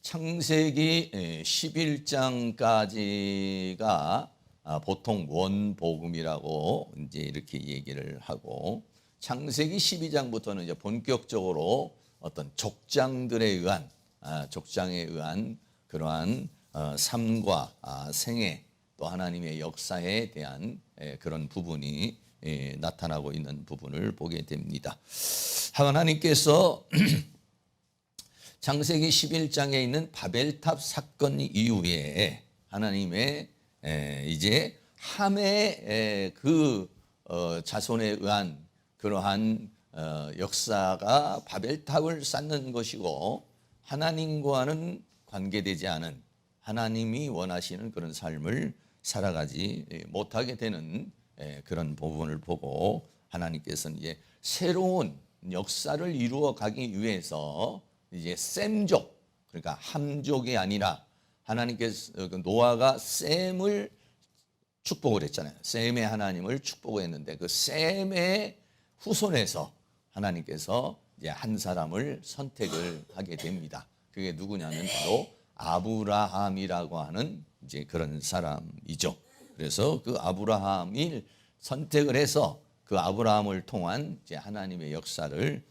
창세기 11장까지가 보통 원복음이라고 이제 이렇게 얘기를 하고, 창세기 12장부터는 이제 본격적으로 어떤 족장들에 의한 족장에 의한 그러한 삶과 생애, 또 하나님의 역사에 대한 그런 부분이 나타나고 있는 부분을 보게 됩니다. 하나님께서 창세기 11장에 있는 바벨탑 사건 이후에 하나님의 이제 함의 그 자손에 의한 그러한 역사가 바벨탑을 쌓는 것이고, 하나님과는 관계되지 않은, 하나님이 원하시는 그런 삶을 살아가지 못하게 되는 그런 부분을 보고, 하나님께서는 이제 새로운 역사를 이루어 가기 위해서 이제 셈족, 그러니까 함족이 아니라, 하나님께서 노아가 셈을 축복을 했잖아요. 셈의 하나님을 축복을 했는데, 그 셈의 후손에서 하나님께서 이제 한 사람을 선택을 하게 됩니다. 그게 누구냐면 바로 아브라함이라고 하는 이제 그런 사람이죠. 그래서 그 아브라함을 선택을 해서 그 아브라함을 통한 이제 하나님의 역사를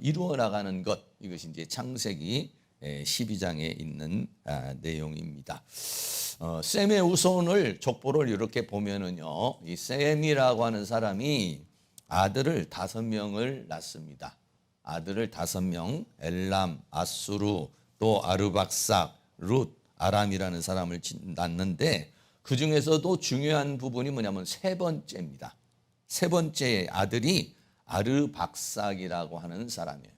이루어 나가는 것, 이것이 이제 창세기 12장에 있는 내용입니다. 셈의 후손을 족보를 이렇게 보면은요, 이 셈이라고 하는 사람이 아들을 5명을 낳습니다. 아들을 5명, 엘람, 아수르, 또 아르박삭, 룻, 아람이라는 사람을 낳는데, 그 중에서도 중요한 부분이 뭐냐면 세 번째입니다. 세 번째 아들이 아르박삭이라고 하는 사람이에요.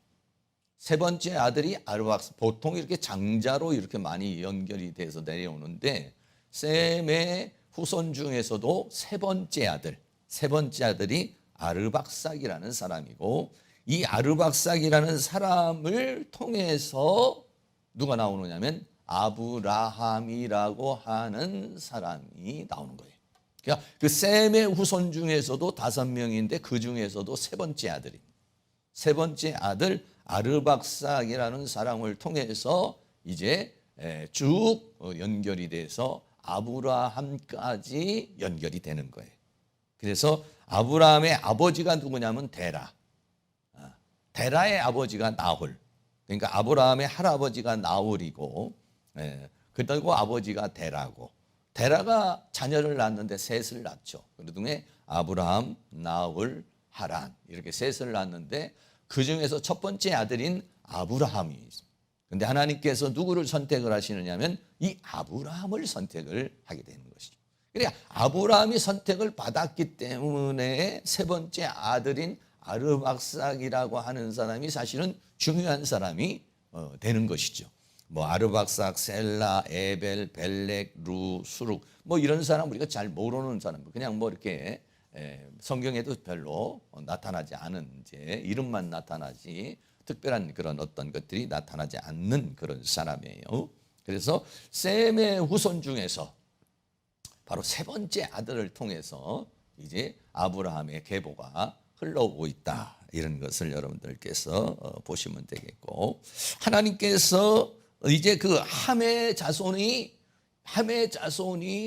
세 번째 아들이 아르박삭, 보통 이렇게 장자로 이렇게 많이 연결이 돼서 내려오는데, 셈의 후손 중에서도 세 번째 아들이 아르박삭이라는 사람이고, 이 아르박삭이라는 사람을 통해서 누가 나오느냐면 아브라함이라고 하는 사람이 나오는 거예요. 그러니까 그 셈의 후손 중에서도 5명인데 그 중에서도 세 번째 아들 아르박삭이라는 사람을 통해서 이제 쭉 연결이 돼서 아브라함까지 연결이 되는 거예요. 그래서 아브라함의 아버지가 누구냐면 데라. 데라의 아버지가 나홀. 그러니까 아브라함의 할아버지가 나홀이고, 그리고 아버지가 데라고. 데라가 자녀를 낳았는데 셋을 낳죠. 그 중에 아브라함, 나홀, 하란, 이렇게 셋을 낳았는데 그 중에서 첫 번째 아들인 아브라함이 있습니다. 그런데 하나님께서 누구를 선택을 하시느냐면 이 아브라함을 선택을 하게 되는 것이죠. 그러니까 아브라함이 선택을 받았기 때문에 세 번째 아들인 아르박삭이라고 하는 사람이 사실은 중요한 사람이 되는 것이죠. 뭐 아르박삭, 셀라, 에벨, 벨렉, 루, 수룩, 뭐 이런 사람 우리가 잘 모르는 사람, 그냥 뭐 이렇게 성경에도 별로 나타나지 않은, 이제 이름만 나타나지 특별한 그런 어떤 것들이 나타나지 않는 그런 사람이에요. 그래서 셈의 후손 중에서 바로 세 번째 아들을 통해서 이제 아브라함의 계보가 흘러오고 있다, 이런 것을 여러분들께서 보시면 되겠고, 하나님께서 이제 그 함의 자손이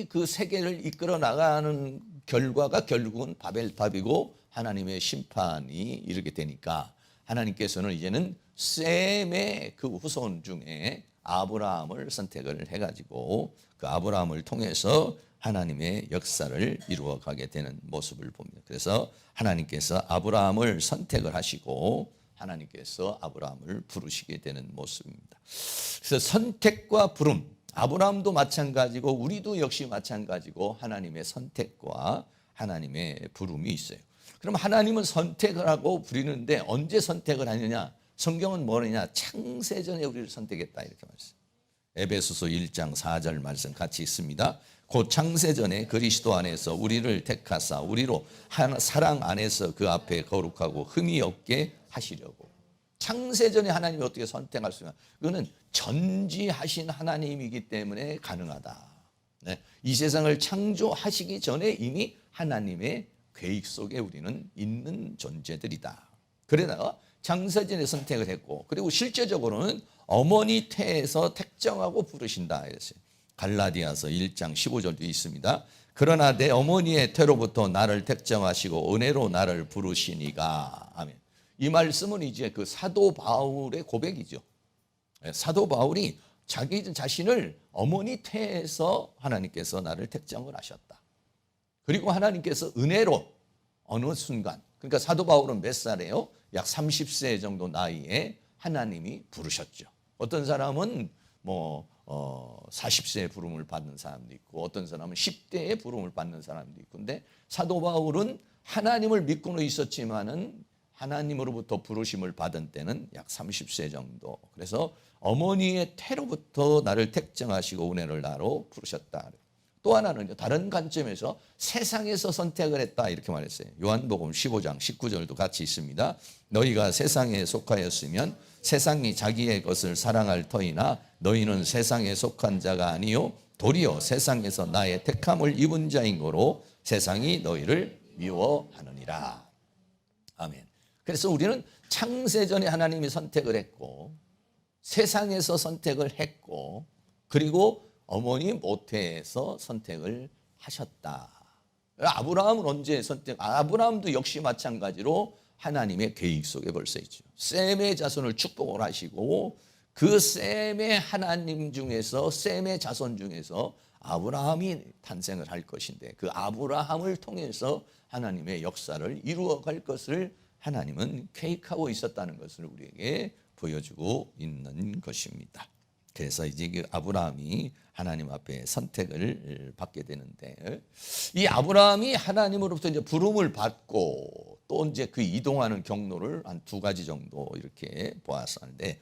그 세계를 이끌어 나가는 결과가 결국은 바벨탑이고 하나님의 심판이 이르게 되니까, 하나님께서는 이제는 셈의 그 후손 중에 아브라함을 선택을 해가지고 그 아브라함을 통해서 하나님의 역사를 이루어 가게 되는 모습을 봅니다. 그래서 하나님께서 아브라함을 선택을 하시고 하나님께서 아브라함을 부르시게 되는 모습입니다. 그래서 선택과 부름, 아브라함도 마찬가지고 우리도 역시 마찬가지고 하나님의 선택과 하나님의 부름이 있어요. 그럼 하나님은 선택을 하고 부리는데 언제 선택을 하느냐? 성경은 뭐느냐? 창세전에 우리를 선택했다, 이렇게 말했어요. 에베소서 1장 4절 말씀 같이 있습니다. 곧 창세전에 그리스도 안에서 우리를 택하사 우리로 사랑 안에서 그 앞에 거룩하고 흠이 없게 하시려고. 창세전에 하나님이 어떻게 선택할 수 있냐? 그거는 전지하신 하나님이기 때문에 가능하다. 이 세상을 창조하시기 전에 이미 하나님의 계획 속에 우리는 있는 존재들이다. 그러다가 창세전에 선택을 했고, 그리고 실제적으로는 어머니 태에서 택정하고 부르신다 이랬어요. 갈라디아서 1장 15절도 있습니다. 그러나 내 어머니의 태로부터 나를 택정하시고 은혜로 나를 부르시니가. 아멘. 이 말씀은 이제 그 사도 바울의 고백이죠. 사도 바울이 자기 자신을 어머니 태에서 하나님께서 나를 택정을 하셨다. 그리고 하나님께서 은혜로 어느 순간, 그러니까 사도 바울은 몇 살이에요? 약 30세 정도 나이에 하나님이 부르셨죠. 어떤 사람은 40세에 부름을 받는 사람도 있고 어떤 사람은 10대에 부름을 받는 사람도 있고, 근데 사도 바울은 하나님을 믿고는 있었지만은 하나님으로부터 부르심을 받은 때는 약 30세 정도. 그래서 어머니의 태로부터 나를 택정하시고 은혜를 나로 부르셨다. 또 하나는 다른 관점에서 세상에서 선택을 했다 이렇게 말했어요. 요한복음 15장 19절도 같이 있습니다. 너희가 세상에 속하였으면 세상이 자기의 것을 사랑할 터이나 너희는 세상에 속한 자가 아니요 도리어 세상에서 나의 택함을 입은 자인 거로 세상이 너희를 미워하느니라. 아멘. 그래서 우리는 창세전에 하나님이 선택을 했고 세상에서 선택을 했고 그리고 어머니 모태에서 선택을 하셨다. 아브라함은 언제 아브라함도 역시 마찬가지로 하나님의 계획 속에 벌써 있죠. 셈의 자손을 축복을 하시고 그 셈의 하나님 중에서 셈의 자손 중에서 아브라함이 탄생을 할 것인데 그 아브라함을 통해서 하나님의 역사를 이루어갈 것을 하나님은 계획하고 있었다는 것을 우리에게 보여주고 있는 것입니다. 그래서 이제 그 아브라함이 하나님 앞에 선택을 받게 되는데 이 아브라함이 하나님으로부터 이제 부름을 받고 또 이제 그 이동하는 경로를 한 두 가지 정도 이렇게 보았었는데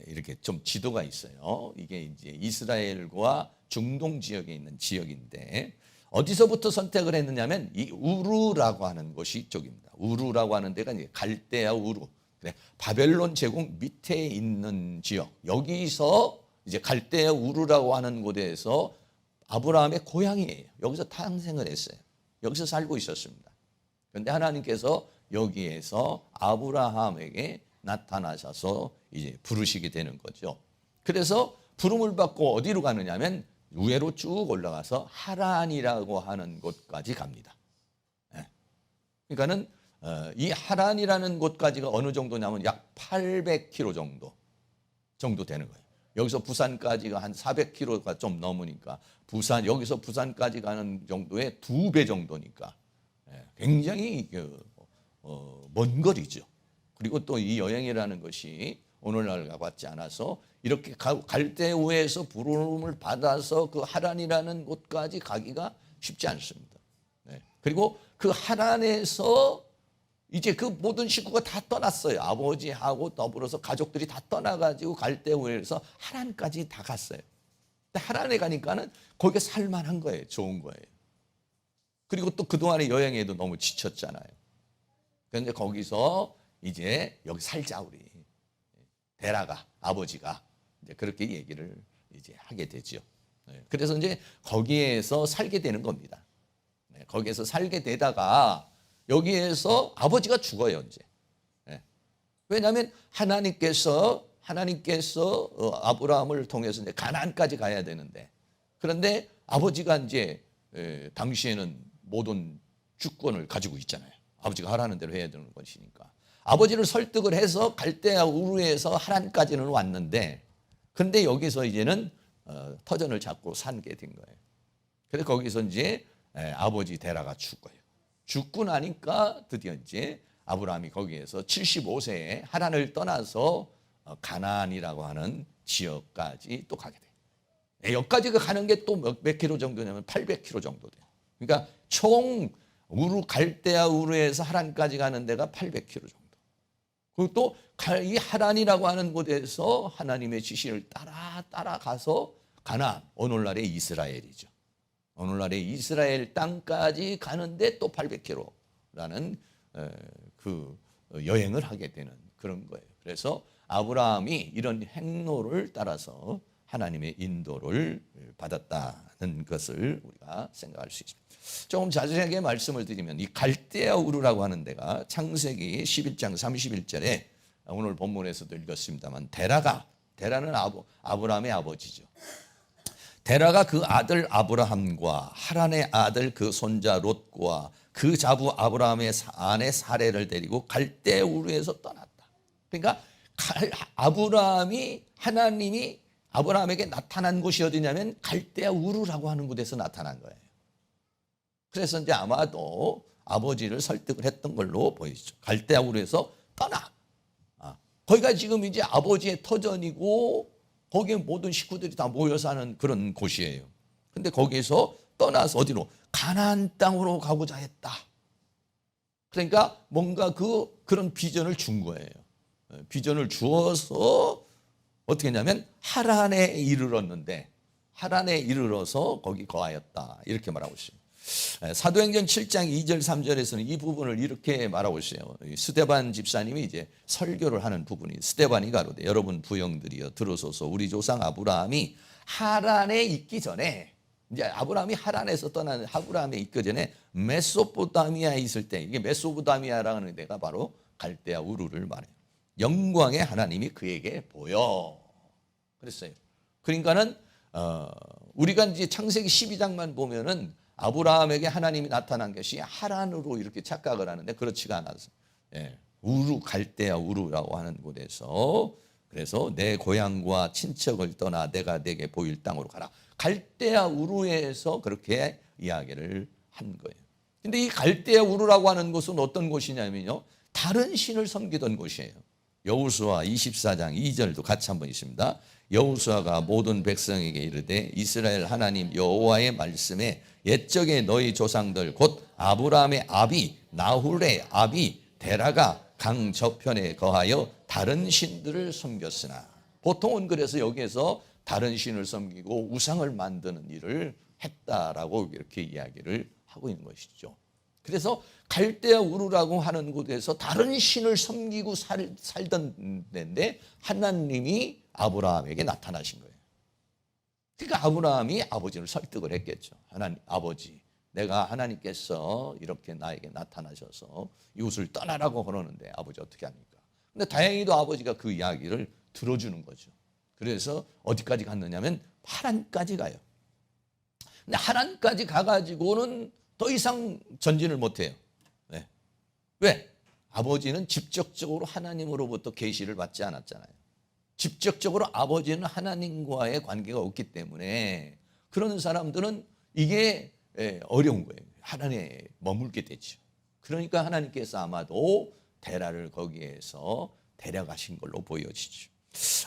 이렇게 좀 지도가 있어요. 이게 이제 이스라엘과 중동 지역에 있는 지역인데 어디서부터 선택을 했느냐면 이 우르라고 하는 곳이 이쪽입니다. 우르라고 하는 데가 이제 갈대아 우르. 그래, 바벨론 제국 밑에 있는 지역. 여기서 이제 갈대아 우르라고 하는 곳에서 아브라함의 고향이에요. 여기서 탄생을 했어요. 여기서 살고 있었습니다. 그런데 하나님께서 여기에서 아브라함에게 나타나셔서 이제 부르시게 되는 거죠. 그래서 부름을 받고 어디로 가느냐면 위로 쭉 올라가서 하란이라고 하는 곳까지 갑니다. 그러니까는 이 하란이라는 곳까지가 어느 정도냐면 약 800km 정도 되는 거예요. 여기서 부산까지가 한 400km가 좀 넘으니까 여기서 부산까지 가는 정도의 2배 정도니까 굉장히 먼 거리죠. 그리고 또 이 여행이라는 것이 오늘날 가봤지 않아서 이렇게 갈대우에서 부름을 받아서 그 하란이라는 곳까지 가기가 쉽지 않습니다. 그리고 그 하란에서 이제 그 모든 식구가 다 떠났어요. 아버지하고 더불어서 가족들이 다 떠나가지고 갈대우에서 하란까지 다 갔어요. 근데 하란에 가니까는 거기가 살만한 거예요. 좋은 거예요. 그리고 또 그동안의 여행에도 너무 지쳤잖아요. 그런데 거기서 이제 여기 살자 우리. 데라가 아버지가 이제 그렇게 얘기를 이제 하게 되죠. 그래서 이제 거기에서 살게 되는 겁니다. 거기에서 살게 되다가 여기에서 아버지가 죽어요 이제. 왜냐하면 하나님께서 아브라함을 통해서 이제 가나안까지 가야 되는데 그런데 아버지가 이제 당시에는 모든 주권을 가지고 있잖아요. 아버지가 하라는 대로 해야 되는 것이니까. 아버지를 설득을 해서 갈대아 우르에서 하란까지는 왔는데 근데 여기서 이제는 터전을 잡고 살게 된 거예요. 그래서 거기서 이제 아버지 데라가 죽어요. 죽고 나니까 드디어 이제 아브라함이 거기에서 75세에 하란을 떠나서 가나안이라고 하는 지역까지 또 가게 돼요. 여기까지 가는 게 또 몇 킬로 정도냐면 800km 정도 돼요. 그러니까 총 갈대아 우르에서 하란까지 가는 데가 800km 정도. 그리고 또 이 하란이라고 하는 곳에서 하나님의 지시를 따라가서 가나안, 오늘날의 이스라엘이죠. 오늘날의 이스라엘 땅까지 가는데 또 800km라는 그 여행을 하게 되는 그런 거예요. 그래서 아브라함이 이런 행로를 따라서 하나님의 인도를 받았다는 것을 우리가 생각할 수 있습니다. 조금 자세하게 말씀을 드리면 이 갈대아 우르라고 하는 데가 창세기 11장 31절에 오늘 본문에서도 읽었습니다만 데라가 데라는 아브라함의 아버지죠. 데라가 그 아들 아브라함과 하란의 아들 그 손자 롯과 그 자부 아브라함의 아내 사레를 데리고 갈대 우르에서 떠났다. 그러니까 하나님이 아브라함에게 나타난 곳이 어디냐면 갈대 우르라고 하는 곳에서 나타난 거예요. 그래서 이제 아마도 아버지를 설득을 했던 걸로 보이죠. 갈대 우르에서 떠나. 거기가 지금 이제 아버지의 터전이고 거기에 모든 식구들이 다 모여 사는 그런 곳이에요. 근데 거기에서 떠나서 어디로? 가나안 땅으로 가고자 했다. 그러니까 뭔가 그런 비전을 준 거예요. 비전을 주어서 어떻게 했냐면 하란에 이르렀는데 하란에 이르러서 거기 거하였다. 이렇게 말하고 있습니다. 사도행전 7장 2절 3절에서는 이 부분을 이렇게 말하고 있어요. 스데반 집사님이 이제 설교를 하는 부분이 스데반이 가로되 여러분 부형들이여 들으소서 우리 조상 아브라함이 하란에 있기 전에 이제 아브라함이 하란에서 떠나는 아브라함에 있기 전에 메소포타미아에 있을 때 이게 메소포타미아라는 데가 바로 갈대아 우르를 말해요. 영광의 하나님이 그에게 보여 그랬어요. 그러니까는 우리가 이제 창세기 12장만 보면은 아브라함에게 하나님이 나타난 것이 하란으로 이렇게 착각을 하는데 그렇지가 않아서 우루 갈대아 우루라고 하는 곳에서 그래서 내 고향과 친척을 떠나 내가 내게 보일 땅으로 가라. 갈대아 우루에서 그렇게 이야기를 한 거예요. 근데 이 갈대아 우루라고 하는 곳은 어떤 곳이냐면요. 다른 신을 섬기던 곳이에요. 여호수아 24장 2절도 같이 한번 있습니다. 여호수아가 모든 백성에게 이르되 이스라엘 하나님 여호와의 말씀에 옛적에 너희 조상들 곧 아브라함의 아비 나홀의 아비 데라가 강 저편에 거하여 다른 신들을 섬겼으나 보통은 그래서 여기에서 다른 신을 섬기고 우상을 만드는 일을 했다라고 이렇게 이야기를 하고 있는 것이죠. 그래서 갈대아 우르라고 하는 곳에서 다른 신을 섬기고 살던 데인데 하나님이 아브라함에게 나타나신 거예요. 그러니까 아브라함이 아버지를 설득을 했겠죠. 하나님 아버지, 내가 하나님께서 이렇게 나에게 나타나셔서 이웃을 떠나라고 그러는데 아버지 어떻게 합니까? 근데 다행히도 아버지가 그 이야기를 들어주는 거죠. 그래서 어디까지 갔느냐면 하란까지 가요. 근데 하란까지 가가지고는 더 이상 전진을 못해요. 네. 왜? 아버지는 직접적으로 하나님으로부터 계시를 받지 않았잖아요. 직접적으로 아버지는 하나님과의 관계가 없기 때문에 그런 사람들은 이게 어려운 거예요. 하란에 머물게 되죠. 그러니까 하나님께서 아마도 데라를 거기에서 데려가신 걸로 보여지죠.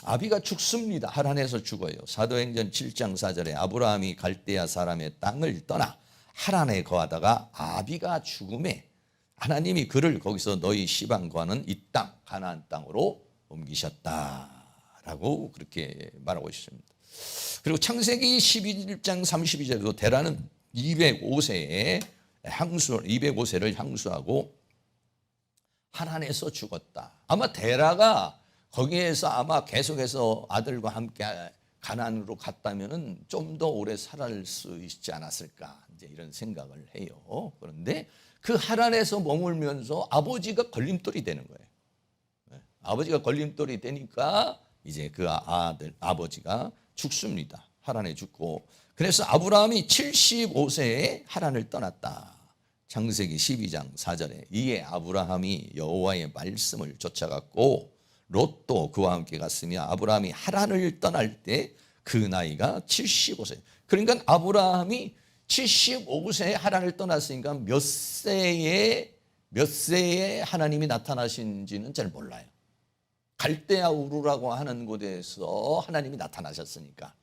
아비가 죽습니다. 하란에서 죽어요. 사도행전 7장 4절에 아브라함이 갈대아 사람의 땅을 떠나 하란에 거하다가 아비가 죽음에 하나님이 그를 거기서 너희 시방과는 이 땅 가나안 땅으로 옮기셨다라고 그렇게 말하고 있습니다. 그리고 창세기 11장 32절에도 데라는 205세를 향수하고 하란에서 죽었다. 아마 데라가 거기에서 아마 계속해서 아들과 함께 가나안으로 갔다면은 좀 더 오래 살아갈 수 있지 않았을까 이제 이런 생각을 해요. 그런데 그 하란에서 머물면서 아버지가 걸림돌이 되는 거예요. 아버지가 걸림돌이 되니까 이제 그 아버지가 죽습니다. 하란에 죽고 그래서 아브라함이 75세에 하란을 떠났다. 창세기 12장 4절에 이에 아브라함이 여호와의 말씀을 쫓아갔고 롯도 그와 함께 갔으며 아브라함이 하란을 떠날 때 그 나이가 75세. 그러니까 아브라함이 75세에 하란을 떠났으니까 몇 세에 하나님이 나타나신지는 잘 몰라요. 갈대아 우르라고 하는 곳에서 하나님이 나타나셨으니까.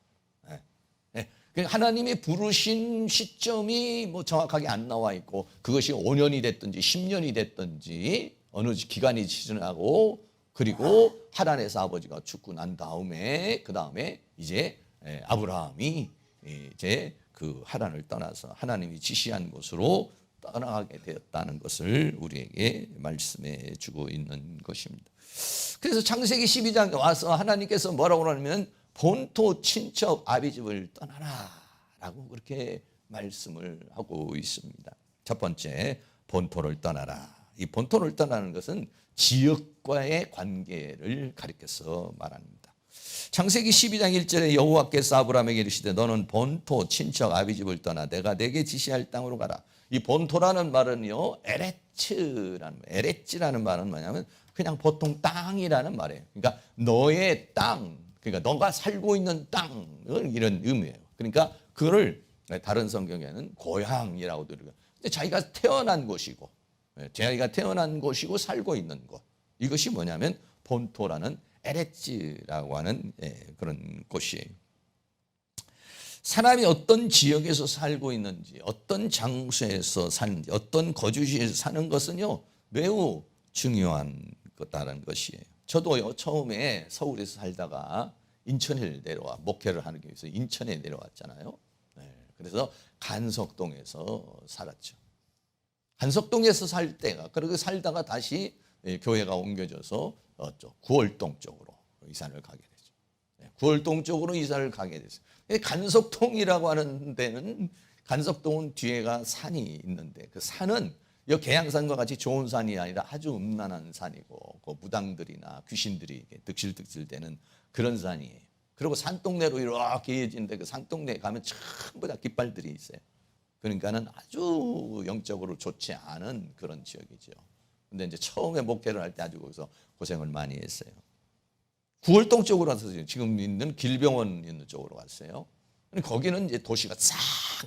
하나님이 부르신 시점이 뭐 정확하게 안 나와 있고 그것이 5년이 됐든지 10년이 됐든지 어느 기간이 지나고 그리고 하란에서 아버지가 죽고 난 다음에 그 다음에 이제 아브라함이 이제 그 하란을 떠나서 하나님이 지시한 곳으로 떠나가게 되었다는 것을 우리에게 말씀해 주고 있는 것입니다. 그래서 창세기 12장에 와서 하나님께서 뭐라고 그러냐면 본토 친척 아비집을 떠나라 라고 그렇게 말씀을 하고 있습니다. 첫 번째 본토를 떠나라. 이 본토를 떠나는 것은 지역과의 관계를 가리켜서 말합니다. 창세기 12장 1절에 여호와께서 아브라함에게 이르시되 너는 본토 친척 아비 집을 떠나 내가 내게 지시할 땅으로 가라. 이 본토라는 말은요 에레츠라는 말은 뭐냐면 그냥 보통 땅이라는 말이에요. 그러니까 너의 땅, 그러니까 너가 살고 있는 땅을 이런 의미예요. 그러니까 그거를 다른 성경에는 고향이라고도 그러고, 근데 자기가 태어난 곳이고, 자기가 태어난 곳이고 살고 있는 곳, 이것이 뭐냐면 본토라는 에레츠라고 하는 그런 곳이에요. 사람이 어떤 지역에서 살고 있는지, 어떤 장소에서 사는지, 어떤 거주지에서 사는 것은요 매우 중요한 거다라는 것이에요. 저도요 처음에 서울에서 살다가 인천에 내려와 목회를 하기 위해서 인천에 내려왔잖아요. 그래서 간석동에서 살았죠. 간석동에서 살 때가, 그리고 살다가 다시 교회가 옮겨져서 구월동 쪽으로 이사를 가게 되죠. 구월동 쪽으로 이사를 가게 됐어요. 간석동이라고 하는 데는, 간석동은 뒤에가 산이 있는데 그 산은 이 계양산과 같이 좋은 산이 아니라 아주 음란한 산이고, 그 무당들이나 귀신들이 득실득실대는 그런 산이에요. 그리고 산동네로 이렇게 이어지는데 그 산동네에 가면 전부 다 깃발들이 있어요. 그러니까는 아주 영적으로 좋지 않은 그런 지역이죠. 근데 이제 처음에 목회를 할 때 아주 거기서 고생을 많이 했어요. 구월동 쪽으로 와서 지금 있는 길병원 있는 쪽으로 갔어요. 거기는 이제 도시가 싹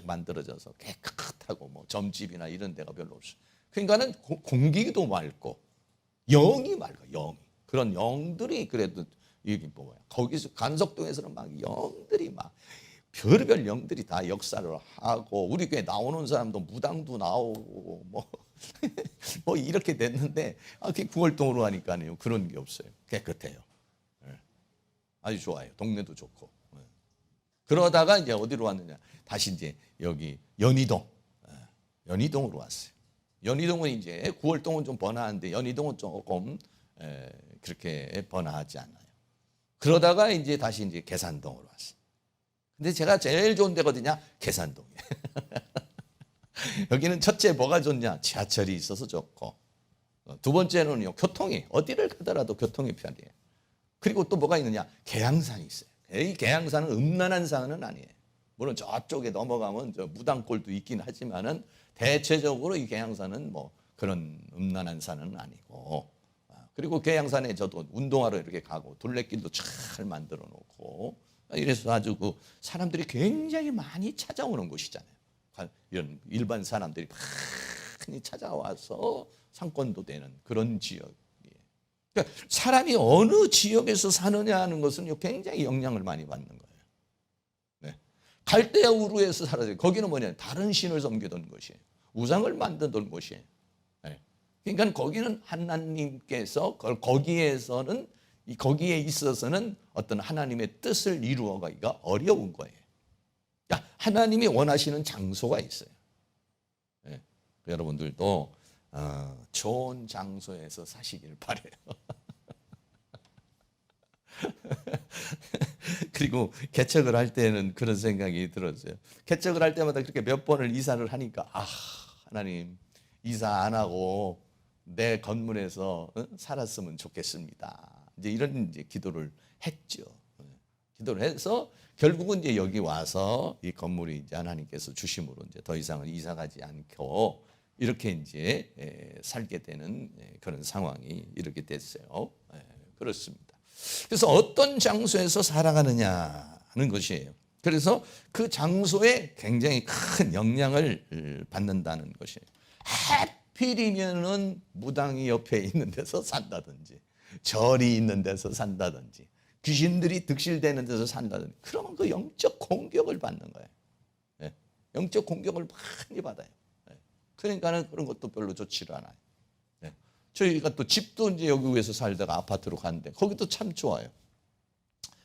만들어져서 깨끗하고 뭐 점집이나 이런 데가 별로 없어요. 그러니까는 공기도 맑고 영이 맑아, 영이. 그런 영들이 그래도 이게 뭐야? 거기서 간석동에서는 막 영들이 막 별별 영들이 다 역사를 하고, 우리 교회 나오는 사람도 무당도 나오고 뭐 이렇게 됐는데 그 구월동으로 하니까요 그런 게 없어요. 깨끗해요. 아주 좋아요. 동네도 좋고. 그러다가 이제 어디로 왔느냐? 다시 이제 여기 연희동으로 왔어요. 연희동은 이제 구월동은 좀 번화한데 연희동은 조금 그렇게 번화하지 않아요. 그러다가 이제 다시 이제 계산동으로 왔어요. 근데 제가 제일 좋은 데가 어디냐? 계산동이에요. 여기는 첫째 뭐가 좋냐? 지하철이 있어서 좋고, 두 번째는요 교통이, 어디를 가더라도 교통이 편해요. 그리고 또 뭐가 있느냐? 계양산이 있어요. 이 계양산은 음란한 산은 아니에요. 물론 저쪽에 넘어가면 저 무당골도 있긴 하지만은 대체적으로 이 계양산은 뭐 그런 음란한 산은 아니고, 그리고 계양산에 저도 운동하러 이렇게 가고 둘레길도 잘 만들어 놓고, 이래서 아주 그 사람들이 굉장히 많이 찾아오는 곳이잖아요. 이런 일반 사람들이 많이 찾아와서 상권도 되는 그런 지역. 그러니까 사람이 어느 지역에서 사느냐 하는 것은 굉장히 영향을 많이 받는 거예요. 네. 갈대아 우르에서 살아요. 거기는 뭐냐? 다른 신을 섬기던 곳이에요. 우상을 만드던 곳이에요. 네. 그러니까 거기는 하나님께서 거기에서는, 거기에 있어서는 어떤 하나님의 뜻을 이루어가기가 어려운 거예요. 그러니까 하나님이 원하시는 장소가 있어요. 네. 여러분들도 좋은 장소에서 사시길 바라요. 그리고 개척을 할 때는 그런 생각이 들었어요. 개척을 할 때마다 그렇게 몇 번을 이사를 하니까, 하나님 이사 안 하고 내 건물에서 살았으면 좋겠습니다. 이제 이런 이제 기도를 했죠. 기도를 해서 결국은 이제 여기 와서 이 건물이 이제 하나님께서 주심으로 이제 더 이상은 이사 가지 않고 이렇게 이제 살게 되는 그런 상황이 이렇게 됐어요. 그렇습니다. 그래서 어떤 장소에서 살아가느냐는 것이에요. 그래서 그 장소에 굉장히 큰 영향을 받는다는 것이에요. 하필이면은 무당이 옆에 있는 데서 산다든지, 절이 있는 데서 산다든지, 귀신들이 득실되는 데서 산다든지, 그러면 그 영적 공격을 받는 거예요. 영적 공격을 많이 받아요. 그러니까는 그런 것도 별로 좋지를 않아요. 저희가 또 집도 이제 여기 위에서 살다가 아파트로 갔는데 거기도 참 좋아요.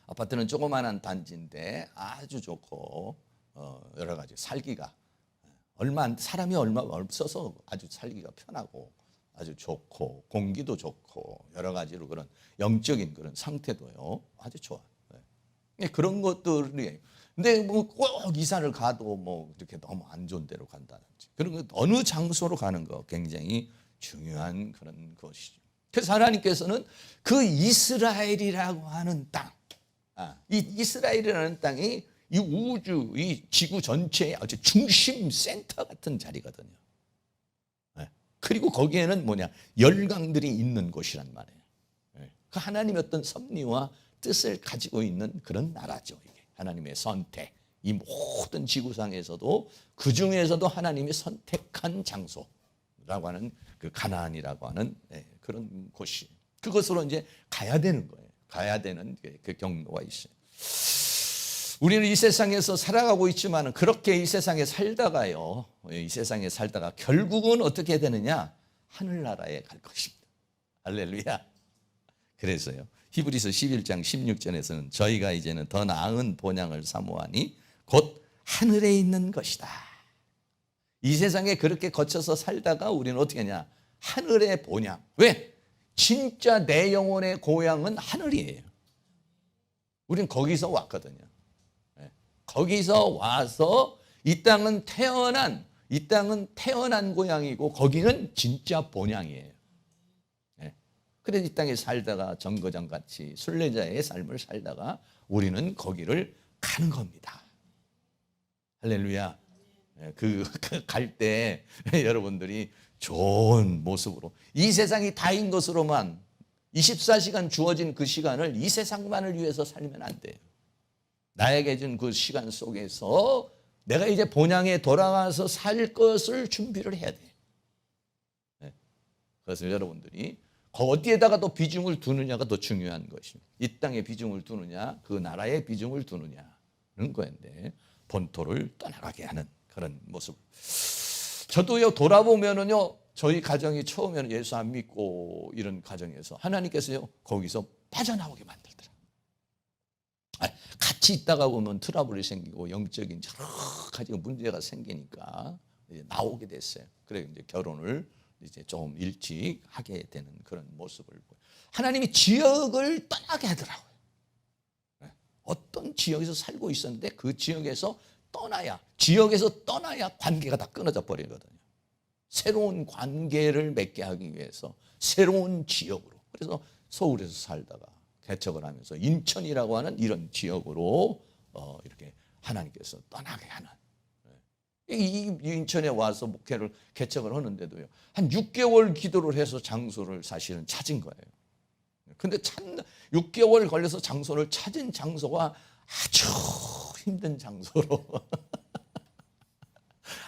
아파트는 조그마한 단지인데 아주 좋고, 여러 가지 살기가 사람이 얼마 없어서 아주 살기가 편하고 아주 좋고, 공기도 좋고, 여러 가지로 그런 영적인 그런 상태도요 아주 좋아요. 그런 것들이, 근데 뭐 꼭 이사를 가도 뭐 이렇게 너무 안 좋은 데로 간다든지, 그런 거 어느 장소로 가는 거 굉장히 중요한 그런 것이죠. 그래서 하나님께서는 그 이스라엘이라고 하는 땅, 이 이스라엘이라는 땅이 이 우주, 이 지구 전체의 아주 중심 센터 같은 자리거든요. 그리고 거기에는 뭐냐? 열강들이 있는 곳이란 말이에요. 그 하나님의 어떤 섭리와 뜻을 가지고 있는 그런 나라죠. 이게 하나님의 선택. 이 모든 지구상에서도 그 중에서도 하나님이 선택한 장소라고 하는 그 가나안이라고 하는 그런 곳이 그것으로 이제 가야 되는 거예요. 가야 되는 그 경로가 있어요. 우리는 이 세상에서 살아가고 있지만 그렇게 이 세상에 살다가요. 이 세상에 살다가 결국은 어떻게 되느냐? 하늘나라에 갈 것입니다. 할렐루야. 그래서요. 히브리서 11장 16절에서는 저희가 이제는 더 나은 본향을 사모하니 곧 하늘에 있는 것이다. 이 세상에 그렇게 거쳐서 살다가 우리는 어떻게 하냐? 하늘의 본향. 왜? 진짜 내 영혼의 고향은 하늘이에요. 우리는 거기서 왔거든요. 거기서 와서 이 땅은 태어난 고향이고 거기는 진짜 본향이에요. 그래서 이 땅에 살다가 정거장같이 순례자의 삶을 살다가 우리는 거기를 가는 겁니다. 할렐루야. 그 갈 때 여러분들이 좋은 모습으로 이 세상이 다인 것으로만 24시간 주어진 그 시간을 이 세상만을 위해서 살면 안 돼요. 나에게 준 그 시간 속에서 내가 이제 본향에 돌아가서 살 것을 준비를 해야 돼요. 그래서 여러분들이 어디에다가 또 비중을 두느냐가 더 중요한 것입니다. 이 땅에 비중을 두느냐, 그 나라에 비중을 두느냐는 거인데 본토를 떠나가게 하는 그런 모습. 저도요 돌아보면은요 저희 가정이 처음에는 예수 안 믿고 이런 가정에서 하나님께서요 거기서 빠져나오게 만들더라. 같이 있다가 보면 트러블이 생기고 영적인 여러 가지 문제가 생기니까 이제 나오게 됐어요. 그래 이제 결혼을 이제 좀 일찍 하게 되는 그런 모습을 보여요. 하나님이 지역을 떠나게 하더라고요. 어떤 지역에서 살고 있었는데 그 지역에서 떠나야 관계가 다 끊어져 버리거든요. 새로운 관계를 맺게 하기 위해서 새로운 지역으로. 그래서 서울에서 살다가 개척을 하면서 인천이라고 하는 이런 지역으로 이렇게 하나님께서 떠나게 하는. 이 인천에 와서 목회를 개척을 하는데도요. 한 6개월 기도를 해서 장소를 사실은 찾은 거예요. 근데 6개월 걸려서 장소를 찾은 장소가 아주 힘든 장소로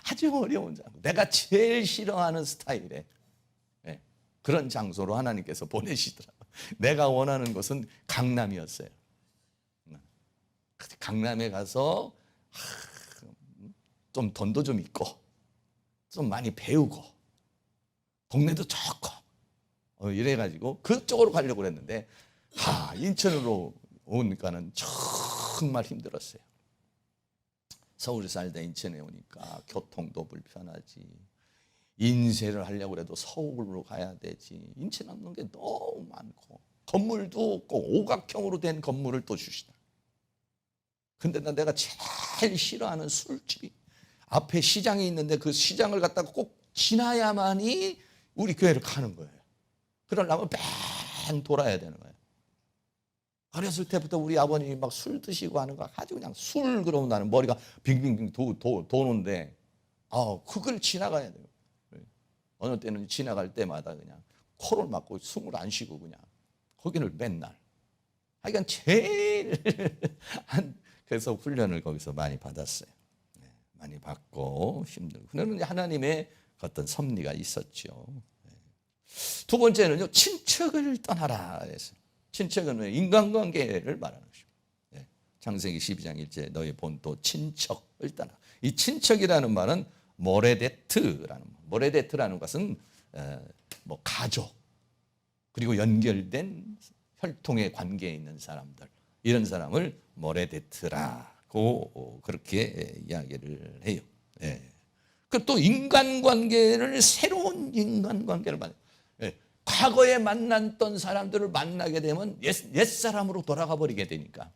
아주 어려운 장소. 내가 제일 싫어하는 스타일의 그런 장소로 하나님께서 보내시더라고요. 내가 원하는 곳은 강남이었어요. 강남에 가서 좀 돈도 좀 있고 좀 많이 배우고 동네도 좋고 이래가지고 그쪽으로 가려고 했는데 인천으로 오니까는 정말 힘들었어요. 서울에 살다 인천에 오니까 교통도 불편하지. 인쇄를 하려고 해도 서울로 가야 되지. 인천 없는 게 너무 많고 건물도 없고 오각형으로 된 건물을 또 주시다. 근데 내가 제일 싫어하는 술집이 앞에 시장이 있는데 그 시장을 갖다가 꼭 지나야만이 우리 교회를 가는 거예요. 그러려면 뺑 돌아야 되는 거예요. 어렸을 때부터 우리 아버님이 막 술 드시고 하는 거 아주 그냥 술 그러면 나는 머리가 빙빙빙 도는데 그걸 지나가야 돼요. 어느 때는 지나갈 때마다 그냥 코를 막고 숨을 안 쉬고 그냥 거기를 맨날 하여간 제일 그래서 훈련을 거기서 많이 받았어요. 많이 받고 힘들고 그러는 하나님의 어떤 섭리가 있었죠. 두 번째는요 친척을 떠나라 했어요. 친척은 인간관계를 말하는 것입니다. 창세기 12장 1절 너희 본토 친척을 떠나. 이 친척이라는 말은 모레데트라는 것은 뭐 가족 그리고 연결된 혈통의 관계에 있는 사람들 이런 사람을 모레데트라고 그렇게 이야기를 해요. 그 또 인간관계를 새로운 인간관계를 만나. 과거에 만났던 사람들을 만나게 되면 옛사람으로 돌아가 버리게 되니까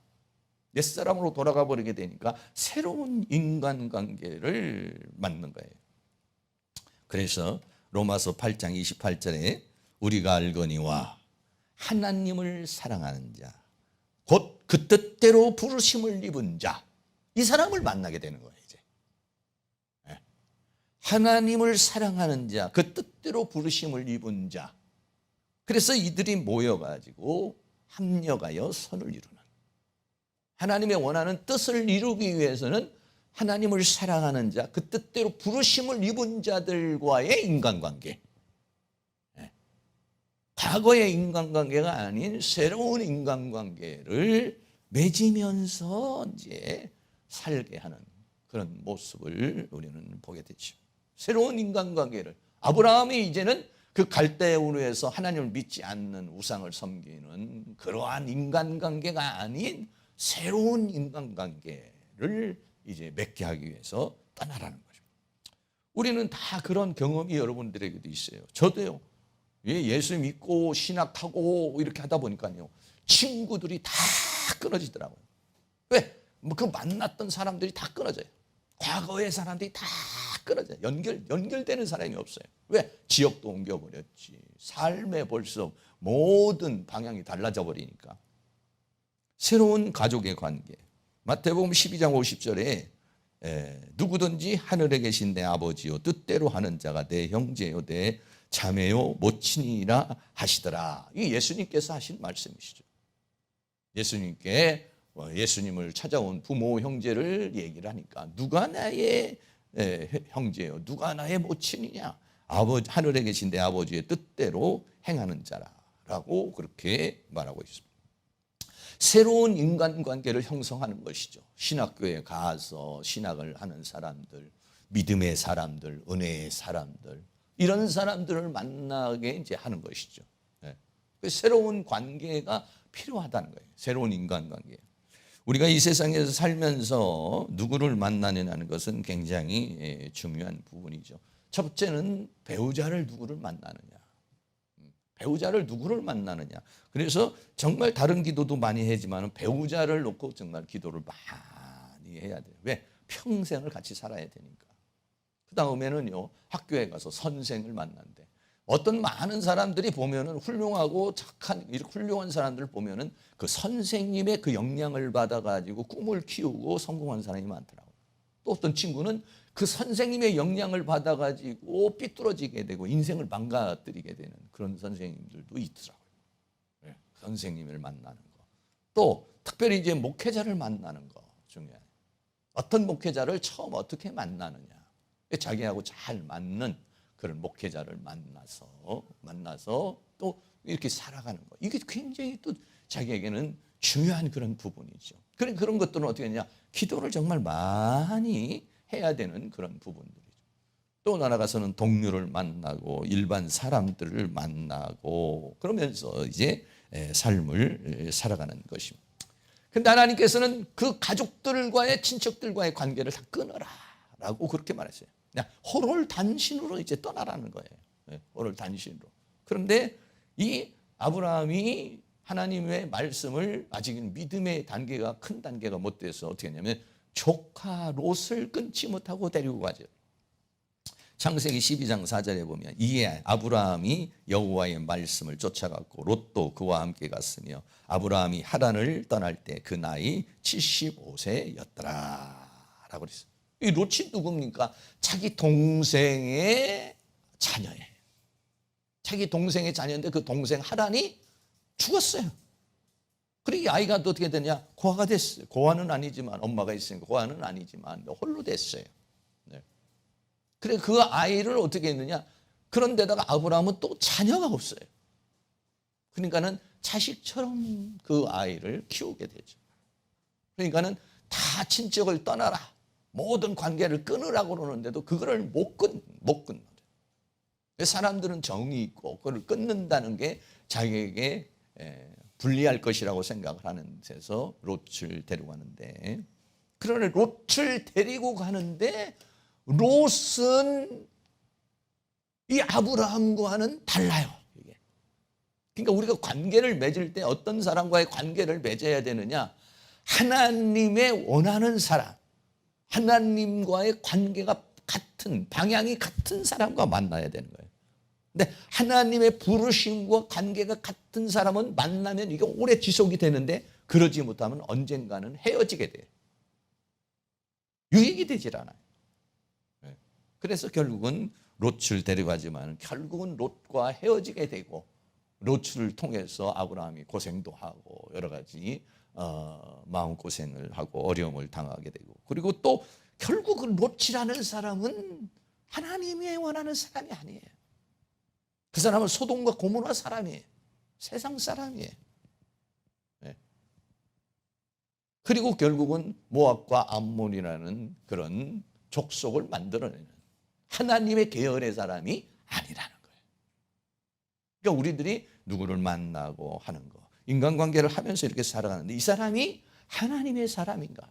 새로운 인간관계를 만든 거예요. 그래서 로마서 8장 28절에 우리가 알거니와 하나님을 사랑하는 자 곧 그 뜻대로 부르심을 입은 자, 이 사람을 만나게 되는 거예요. 이제 하나님을 사랑하는 자, 그 뜻대로 부르심을 입은 자. 그래서 이들이 모여가지고 합력하여 선을 이루는, 하나님의 원하는 뜻을 이루기 위해서는 하나님을 사랑하는 자, 그 뜻대로 부르심을 입은 자들과의 인간관계, 과거의 인간관계가 아닌 새로운 인간관계를 맺으면서 이제 살게 하는 그런 모습을 우리는 보게 되죠. 새로운 인간관계를, 아브라함이 이제는 그 갈대우르에서 하나님을 믿지 않는 우상을 섬기는 그러한 인간관계가 아닌 새로운 인간관계를 이제 맺게 하기 위해서 떠나라는 거죠. 우리는 다 그런 경험이 여러분들에게도 있어요. 저도요. 예수 믿고 신학하고 이렇게 하다 보니까요, 친구들이 다 끊어지더라고요. 왜? 뭐 그 만났던 사람들이 다 끊어져요. 과거의 사람들이 다 끊어져요. 연결되는 사람이 없어요. 왜? 지역도 옮겨버렸지. 삶에 벌써 모든 방향이 달라져 버리니까. 새로운 가족의 관계. 마태복음 12장 50절에 누구든지 하늘에 계신 내 아버지요 뜻대로 하는 자가 내 형제요 내 자매요 모친이라 하시더라. 이 예수님께서 하신 말씀이시죠. 예수님을 찾아온 부모 형제를 얘기를 하니까 누가 나의 형제요 누가 나의 모친이냐, 하늘에 계신 내 아버지의 뜻대로 행하는 자라라고 그렇게 말하고 있습니다. 새로운 인간관계를 형성하는 것이죠. 신학교에 가서 신학을 하는 사람들, 믿음의 사람들, 은혜의 사람들, 이런 사람들을 만나게 이제 하는 것이죠. 새로운 관계가 필요하다는 거예요. 새로운 인간관계. 우리가 이 세상에서 살면서 누구를 만나느냐는 것은 굉장히 중요한 부분이죠. 첫째는 배우자를 누구를 만나느냐. 배우자를 누구를 만나느냐. 그래서 정말 다른 기도도 많이 하지만 배우자를 놓고 정말 기도를 많이 해야 돼요. 왜? 평생을 같이 살아야 되니까. 그 다음에는요, 학교에 가서 선생을 만난대. 어떤 많은 사람들이 보면은 훌륭하고 착한, 이렇게 훌륭한 사람들을 보면은 그 선생님의 그 영향을 받아가지고 꿈을 키우고 성공한 사람이 많더라고요. 또 어떤 친구는 그 선생님의 영향을 받아가지고 삐뚤어지게 되고 인생을 망가뜨리게 되는 그런 선생님들도 있더라고요. 네, 선생님을 만나는 거. 또 특별히 이제 목회자를 만나는 거 중요해요. 어떤 목회자를 처음 어떻게 만나느냐. 자기하고 잘 맞는 그런 목회자를 만나서 또 이렇게 살아가는 거. 이게 굉장히 또 자기에게는 중요한 그런 부분이죠. 그런 것들은 어떻게 하냐. 기도를 정말 많이 해야 되는 그런 부분들이죠. 또 나아가서는 동료를 만나고 일반 사람들을 만나고 그러면서 이제 삶을 살아가는 것입니다. 근데 하나님께서는 그 가족들과의 친척들과의 관계를 다 끊어라라고 그렇게 말했어요. 그냥 호롤단신으로 이제 떠나라는 거예요. 호롤단신으로. 그런데 이 아브라함이 하나님의 말씀을 아직은 믿음의 단계가 큰 단계가 못 돼서 어떻게 했냐면 조카 롯을 끊지 못하고 데리고 가죠. 창세기 12장 4절에 보면 이에 아브라함이 여호와의 말씀을 쫓아갔고 롯도 그와 함께 갔으며 아브라함이 하란을 떠날 때 그 나이 75세였더라 라고 그랬어요. 이 롯이 누굽니까? 자기 동생의 자녀예요. 자기 동생의 자녀인데 그 동생 하란이 죽었어요. 그리고 이 아이가 또 어떻게 되냐? 고아가 됐어요. 고아는 아니지만 엄마가 있으니까 고아는 아니지만 홀로 됐어요. 네. 그래 그 아이를 어떻게 했느냐? 그런데다가 아브라함은 또 자녀가 없어요. 그러니까는 자식처럼 그 아이를 키우게 되죠. 그러니까는 다 친척을 떠나라. 모든 관계를 끊으라고 그러는데도 그거를 못 끊는. 사람들은 정이 있고 그걸 끊는다는 게 자기에게 불리할 것이라고 생각을 하는 데서 롯을 데려가는데, 그러나 롯을 데리고 가는데 롯은 이 아브라함과는 달라요. 이게. 그러니까 우리가 관계를 맺을 때 어떤 사람과의 관계를 맺어야 되느냐? 하나님의 원하는 사람, 하나님과의 관계가 같은, 방향이 같은 사람과 만나야 되는 거예요. 근데 하나님의 부르심과 관계가 같은 사람은 만나면 이게 오래 지속이 되는데 그러지 못하면 언젠가는 헤어지게 돼요. 유익이 되질 않아요. 그래서 결국은 롯을 데려가지만 결국은 롯과 헤어지게 되고 롯을 통해서 아브라함이 고생도 하고 여러 가지 마음고생을 하고 어려움을 당하게 되고, 그리고 또 결국은 롯이라는 사람은 하나님이 원하는 사람이 아니에요. 그 사람은 소돔과 고모라 사람이에요. 세상 사람이에요. 네. 그리고 결국은 모압과 암몬이라는 그런 족속을 만들어내는 하나님의 계열의 사람이 아니라는 거예요. 그러니까 우리들이 누구를 만나고 하는 거, 인간관계를 하면서 이렇게 살아가는데 이 사람이 하나님의 사람인가?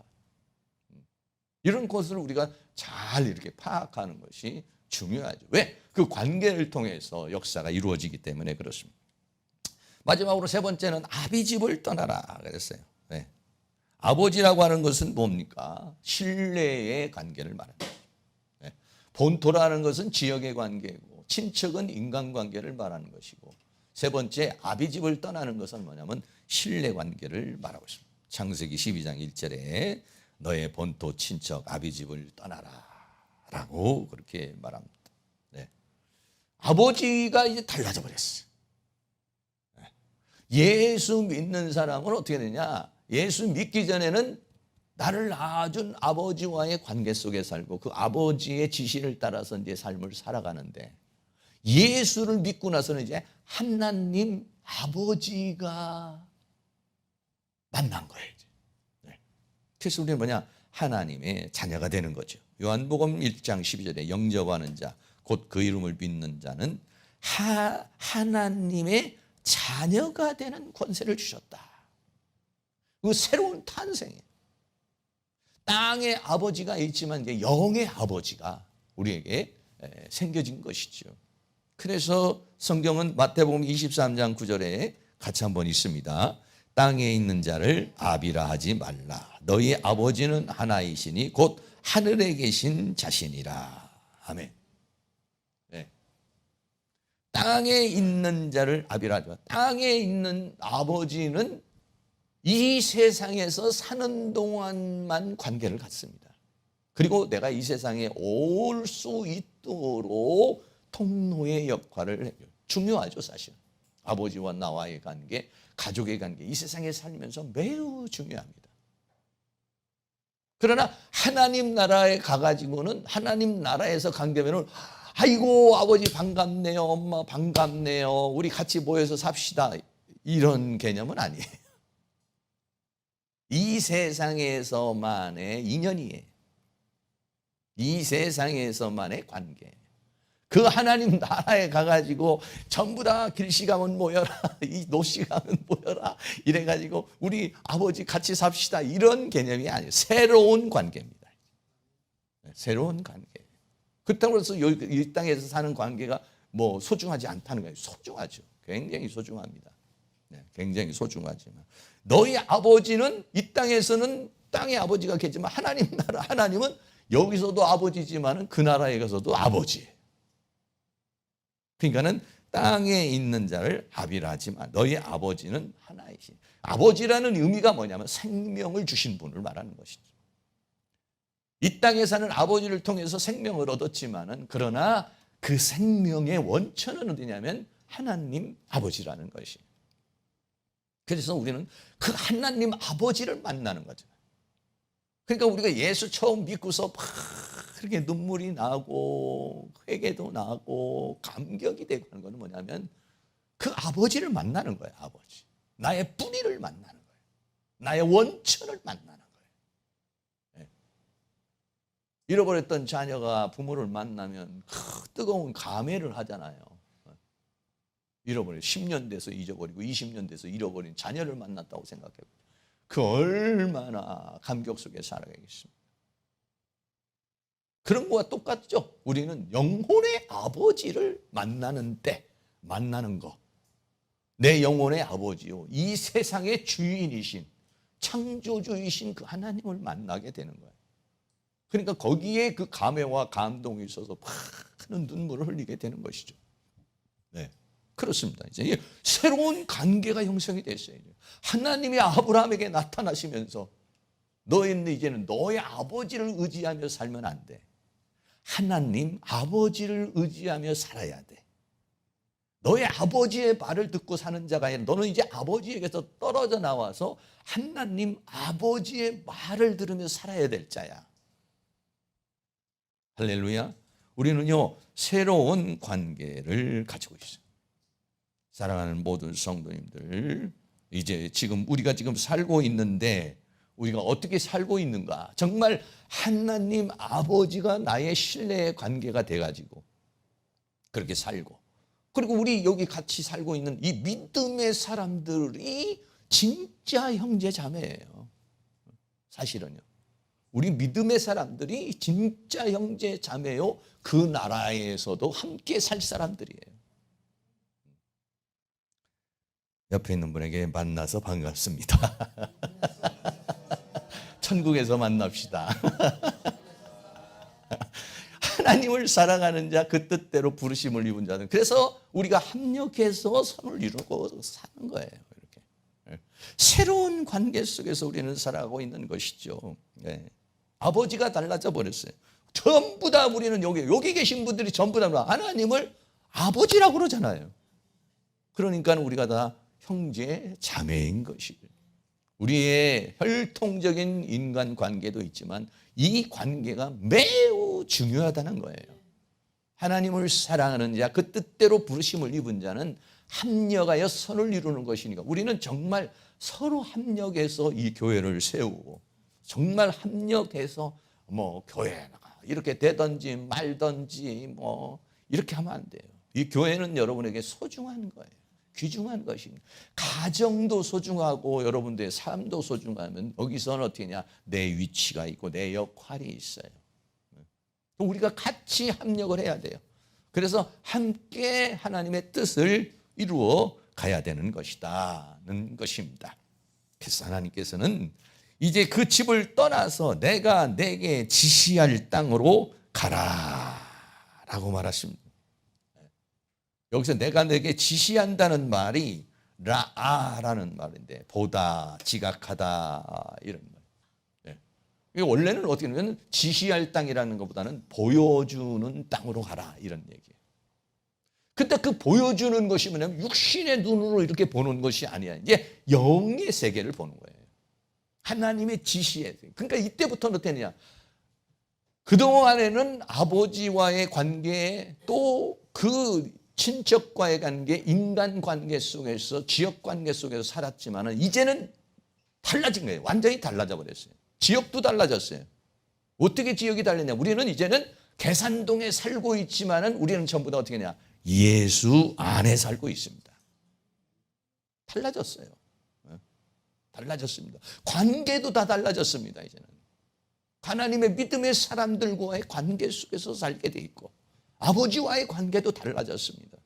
이런 것을 우리가 잘 이렇게 파악하는 것이 중요하죠. 왜? 그 관계를 통해서 역사가 이루어지기 때문에 그렇습니다. 마지막으로 세 번째는 아비집을 떠나라 그랬어요. 네. 아버지라고 하는 것은 뭡니까? 신뢰의 관계를 말합니다. 네. 본토라는 것은 지역의 관계고 친척은 인간관계를 말하는 것이고, 세 번째 아비집을 떠나는 것은 뭐냐면 신뢰 관계를 말하고 있습니다. 창세기 12장 1절에 너의 본토 친척 아비집을 떠나라 라고 그렇게 말합니다. 네. 아버지가 이제 달라져 버렸어요. 네. 예수 믿는 사람은 어떻게 되냐? 예수 믿기 전에는 나를 낳아준 아버지와의 관계 속에 살고 그 아버지의 지시를 따라서 이제 삶을 살아가는데, 예수를 믿고 나서는 이제 하나님 아버지가 만난 거예요. 네. 그래서 우리는 뭐냐? 하나님의 자녀가 되는 거죠. 요한복음 1장 12절에 영접하는 자, 곧 그 이름을 믿는 자는 하나님의 자녀가 되는 권세를 주셨다. 그 새로운 탄생이에요. 땅의 아버지가 있지만 이제 영의 아버지가 우리에게 생겨진 것이죠. 그래서 성경은 마태복음 23장 9절에 같이 한번 있습니다. 땅에 있는 자를 아비라 하지 말라. 너희 아버지는 하나이시니 곧 하늘에 계신 자신이라. 아멘. 네. 땅에 있는 자를 아비라 하지 말라. 땅에 있는 아버지는 이 세상에서 사는 동안만 관계를 갖습니다. 그리고 내가 이 세상에 올 수 있도록 통로의 역할을 해요. 중요하죠, 사실. 아버지와 나와의 관계, 가족의 관계, 이 세상에 살면서 매우 중요합니다. 그러나 하나님 나라에 가가지고는 하나님 나라에서 관계면은 아이고 아버지 반갑네요, 엄마 반갑네요, 우리 같이 모여서 삽시다, 이런 개념은 아니에요. 이 세상에서만의 인연이에요. 이 세상에서만의 관계. 그 하나님 나라에 가가지고 전부 다 길씨 가면 모여라, 이 노씨 가면 모여라, 이래가지고 우리 아버지 같이 삽시다, 이런 개념이 아니에요. 새로운 관계입니다. 새로운 관계. 그렇다고 해서 이 땅에서 사는 관계가 뭐 소중하지 않다는 거예요. 소중하죠. 굉장히 소중합니다. 네, 굉장히 소중하지만 너희 아버지는 이 땅에서는 땅의 아버지가 계지만 하나님 나라, 하나님은 여기서도 아버지지만 그 나라에 가서도 아버지예요. 그러니까는 땅에 있는 자를 아비라 하지만 너희 아버지는 하나이신. 아버지라는 의미가 뭐냐면 생명을 주신 분을 말하는 것이죠. 이 땅에 사는 아버지를 통해서 생명을 얻었지만은 그러나 그 생명의 원천은 어디냐면 하나님 아버지라는 것이. 그래서 우리는 그 하나님 아버지를 만나는 거죠. 그러니까 우리가 예수 처음 믿고서 막 그렇게 눈물이 나고 회개도 나고 감격이 되고 하는 것은 뭐냐면 그 아버지를 만나는 거예요. 아버지. 나의 뿌리를 만나는 거예요. 나의 원천을 만나는 거예요. 네. 잃어버렸던 자녀가 부모를 만나면 뜨거운 감회를 하잖아요. 잃어버려 10년 돼서 잊어버리고 20년 돼서 잃어버린 자녀를 만났다고 생각해요. 그 얼마나 감격 속에 살아가겠습니까? 그런 거와 똑같죠. 우리는 영혼의 아버지를 만나는 때, 만나는 거. 내 영혼의 아버지요, 이 세상의 주인이신, 창조주이신 그 하나님을 만나게 되는 거예요. 그러니까 거기에 그 감회와 감동이 있어서 많은 눈물을 흘리게 되는 것이죠. 네. 그렇습니다. 이제 새로운 관계가 형성이 됐어요. 하나님이 아브라함에게 나타나시면서 너희는 이제는 너의 아버지를 의지하며 살면 안 돼. 하나님 아버지를 의지하며 살아야 돼. 너의 아버지의 말을 듣고 사는 자가 아니라 너는 이제 아버지에게서 떨어져 나와서 하나님 아버지의 말을 들으며 살아야 될 자야. 할렐루야. 우리는요 새로운 관계를 가지고 있어요. 사랑하는 모든 성도님들, 이제 우리가 지금 살고 있는데 우리가 어떻게 살고 있는가? 정말 하나님 아버지가 나의 신뢰의 관계가 돼가지고 그렇게 살고, 그리고 우리 여기 같이 살고 있는 이 믿음의 사람들이 진짜 형제 자매예요. 사실은요. 우리 믿음의 사람들이 진짜 형제 자매요. 그 나라에서도 함께 살 사람들이에요. 옆에 있는 분에게 만나서 반갑습니다. 천국에서 만납시다. 하나님을 사랑하는 자, 그 뜻대로 부르심을 입은 자는, 그래서 우리가 합력해서 선을 이루고 사는 거예요. 이렇게 새로운 관계 속에서 우리는 살아가고 있는 것이죠. 네. 아버지가 달라져 버렸어요. 전부 다 우리는 여기 계신 분들이 전부 다 하나님을 아버지라고 그러잖아요. 그러니까 우리가 다 형제 자매인 것이에요. 우리의 혈통적인 인간 관계도 있지만 이 관계가 매우 중요하다는 거예요. 하나님을 사랑하는 자, 그 뜻대로 부르심을 입은 자는 합력하여 선을 이루는 것이니까 우리는 정말 서로 합력해서 이 교회를 세우고, 정말 합력해서 교회에 나가 이렇게 되든지 말든지 이렇게 하면 안 돼요. 이 교회는 여러분에게 소중한 거예요. 귀중한 것입니다. 가정도 소중하고 여러분들의 삶도 소중하면 여기서는 어떻게 하냐? 내 위치가 있고 내 역할이 있어요. 우리가 같이 합력을 해야 돼요. 그래서 함께 하나님의 뜻을 이루어 가야 되는 것이다는 것입니다. 그래서 하나님께서는 이제 그 집을 떠나서 내가 내게 지시할 땅으로 가라라고 말하십니다. 여기서 내가 내게 지시한다는 말이 라아라는 말인데, 보다, 지각하다 이런 말. 네. 원래는 어떻게 보면 지시할 땅이라는 것보다는 보여주는 땅으로 가라 이런 얘기예요. 근데 그 보여주는 것이 뭐냐면 육신의 눈으로 이렇게 보는 것이 아니야. 이제 영의 세계를 보는 거예요. 하나님의 지시에. 그러니까 이때부터는 어떻게 되냐? 그동안에는 아버지와의 관계, 또 그 친척과의 관계, 인간 관계 속에서, 지역 관계 속에서 살았지만 이제는 달라진 거예요. 완전히 달라져 버렸어요. 지역도 달라졌어요. 어떻게 지역이 달랐냐? 우리는 이제는 계산동에 살고 있지만 우리는 전부 다 어떻게 하냐? 예수 안에 살고 있습니다. 달라졌어요. 달라졌습니다. 관계도 다 달라졌습니다. 이제는 하나님의 믿음의 사람들과의 관계 속에서 살게 돼 있고, 아버지와의 관계도 달라졌습니다.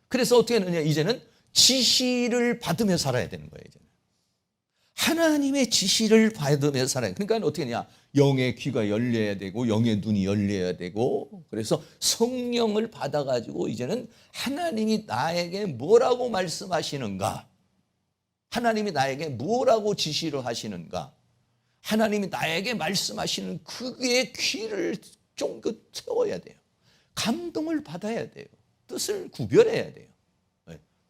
그래서 어떻게 하느냐? 이제는 지시를 받으며 살아야 되는 거예요. 이제는 하나님의 지시를 받으며 살아야. 그러니까 어떻게 하냐? 영의 귀가 열려야 되고 영의 눈이 열려야 되고, 그래서 성령을 받아가지고 이제는 하나님이 나에게 뭐라고 말씀하시는가, 하나님이 나에게 뭐라고 지시를 하시는가, 하나님이 나에게 말씀하시는 그의 귀를 쫑긋 세워야 돼요. 감동을 받아야 돼요. 뜻을 구별해야 돼요.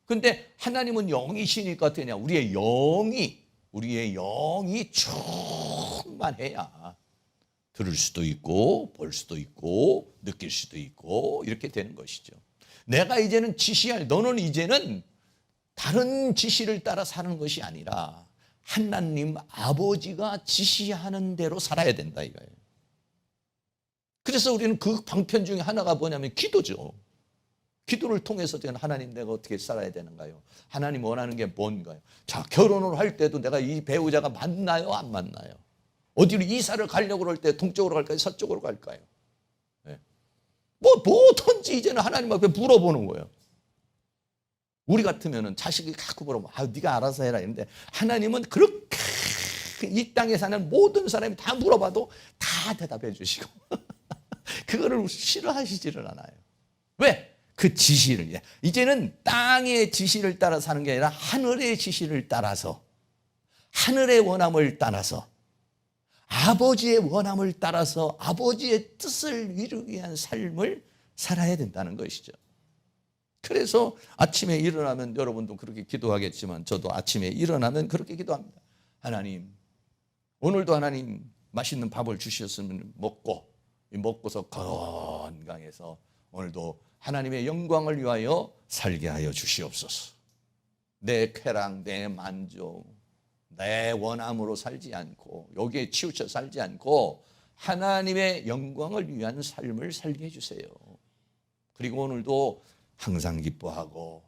그런데 하나님은 영이시니까 어떻게 하냐? 우리의 영이 충만해야 들을 수도 있고 볼 수도 있고 느낄 수도 있고 이렇게 되는 것이죠. 내가 이제는 너는 이제는 다른 지시를 따라 사는 것이 아니라 하나님 아버지가 지시하는 대로 살아야 된다 이거예요. 그래서 우리는 그 방편 중에 하나가 뭐냐면 기도죠. 기도를 통해서 하나님 내가 어떻게 살아야 되는가요? 하나님 원하는 게 뭔가요? 자, 결혼을 할 때도 내가 이 배우자가 맞나요? 안 맞나요? 어디로 이사를 가려고 할 때 동쪽으로 갈까요? 서쪽으로 갈까요? 네. 뭐든지 이제는 하나님 앞에 물어보는 거예요. 우리 같으면은 자식이 갖고 물어보면 네가 알아서 해라 이런데, 하나님은 그렇게 이 땅에 사는 모든 사람이 다 물어봐도 다 대답해 주시고 그거를 싫어하시지를 않아요. 왜? 그 지시를, 이제는 땅의 지시를 따라 사는 게 아니라 하늘의 지시를 따라서, 하늘의 원함을 따라서, 아버지의 원함을 따라서 아버지의 뜻을 이루기 위한 삶을 살아야 된다는 것이죠. 그래서 아침에 일어나면, 여러분도 그렇게 기도하겠지만 저도 아침에 일어나면 그렇게 기도합니다. 하나님, 오늘도 하나님 맛있는 밥을 주셨으면 먹고서 건강해서 오늘도 하나님의 영광을 위하여 살게 하여 주시옵소서. 내 쾌락, 내 만족, 내 원함으로 살지 않고, 여기에 치우쳐 살지 않고 하나님의 영광을 위한 삶을 살게 해주세요. 그리고 오늘도 항상 기뻐하고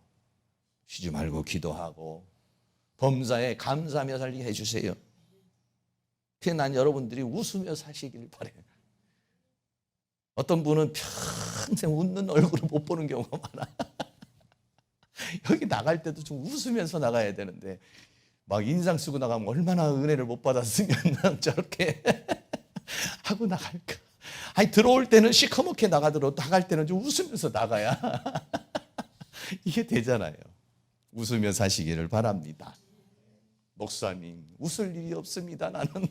쉬지 말고 기도하고 범사에 감사하며 살게 해주세요. 그래서 난 여러분들이 웃으며 사시길 바래요. 어떤 분은 평생 웃는 얼굴을 못 보는 경우가 많아. 여기 나갈 때도 좀 웃으면서 나가야 되는데 막 인상 쓰고 나가면 얼마나 은혜를 못 받았으면 저렇게 하고 나갈까. 아니, 들어올 때는 시커멓게 나가더라도 나갈 때는 좀 웃으면서 나가야 이게 되잖아요. 웃으며 사시기를 바랍니다. 목사님, 웃을 일이 없습니다, 나는.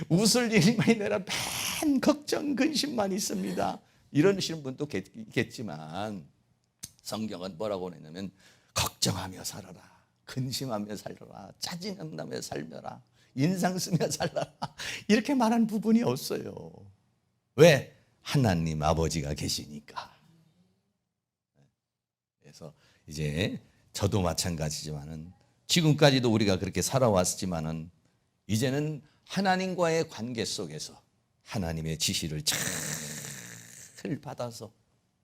웃을 일만 내라 맨 걱정, 근심만 있습니다. 이러시는 분도 있겠지만 성경은 뭐라고 했냐면 걱정하며 살아라, 근심하며 살아라, 짜증나며 살며라, 인상 쓰며 살아라, 이렇게 말한 부분이 없어요. 왜? 하나님 아버지가 계시니까. 그래서 이제 저도 마찬가지지만은 지금까지도 우리가 그렇게 살아왔지만은 이제는 하나님과의 관계 속에서 하나님의 지시를 잘 받아서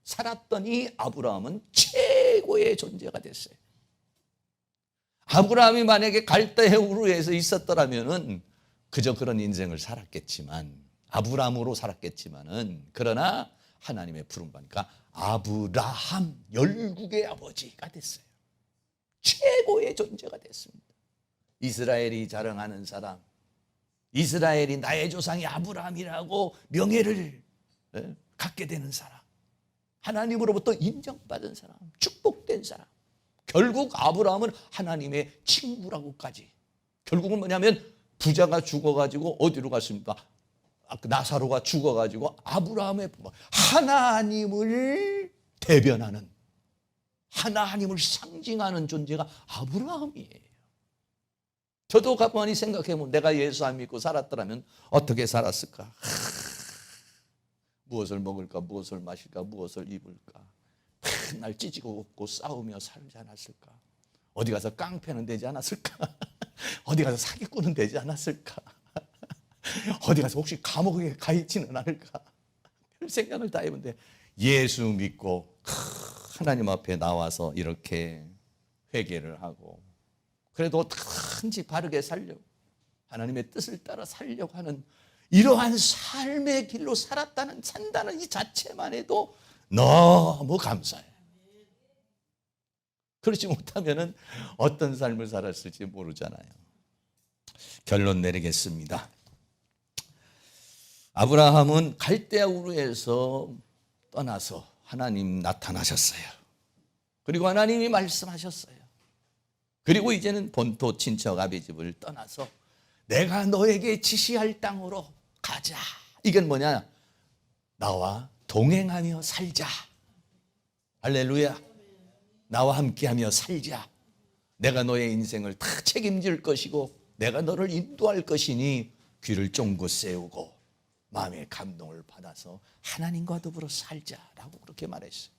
살았더니 아브라함은 최고의 존재가 됐어요. 아브라함이 만약에 갈대의 우르에서 있었더라면은 그저 그런 인생을 살았겠지만, 아브라함으로 살았겠지만은, 그러나 하나님의 부름 받으니까 아브라함, 열국의 아버지가 됐어요. 최고의 존재가 됐습니다. 이스라엘이 자랑하는 사람, 이스라엘이 나의 조상이 아브라함이라고 명예를 갖게 되는 사람, 하나님으로부터 인정받은 사람, 축복된 사람. 결국 아브라함은 하나님의 친구라고까지. 결국은 뭐냐면 부자가 죽어가지고 어디로 갔습니까? 나사로가 죽어가지고 아브라함의 하나님을 대변하는, 하나님을 상징하는 존재가 아브라함이에요. 저도 가만히 생각해보면 내가 예수 안 믿고 살았더라면 어떻게 살았을까? 무엇을 먹을까, 무엇을 마실까, 무엇을 입을까, 맨날 찌지고 걷고 싸우며 살지 않았을까? 어디 가서 깡패는 되지 않았을까? 어디 가서 사기꾼은 되지 않았을까? 어디 가서 혹시 감옥에 가 있지는 않을까? 별 생각을 다 해본데 예수 믿고 하나님 앞에 나와서 이렇게 회개를 하고, 그래도 단지 바르게 살려고, 하나님의 뜻을 따라 살려고 하는 이러한 삶의 길로 산다는 이 자체만 해도 너무 감사해요. 그렇지 못하면 어떤 삶을 살았을지 모르잖아요. 결론 내리겠습니다. 아브라함은 갈대아 우르에서 떠나서 하나님 나타나셨어요. 그리고 하나님이 말씀하셨어요. 그리고 이제는 본토 친척 아비집을 떠나서 내가 너에게 지시할 땅으로 가자. 이건 뭐냐? 나와 동행하며 살자. 할렐루야. 나와 함께하며 살자. 내가 너의 인생을 다 책임질 것이고 내가 너를 인도할 것이니 귀를 쫑긋 세우고 마음의 감동을 받아서 하나님과 더불어 살자라고 그렇게 말했어요.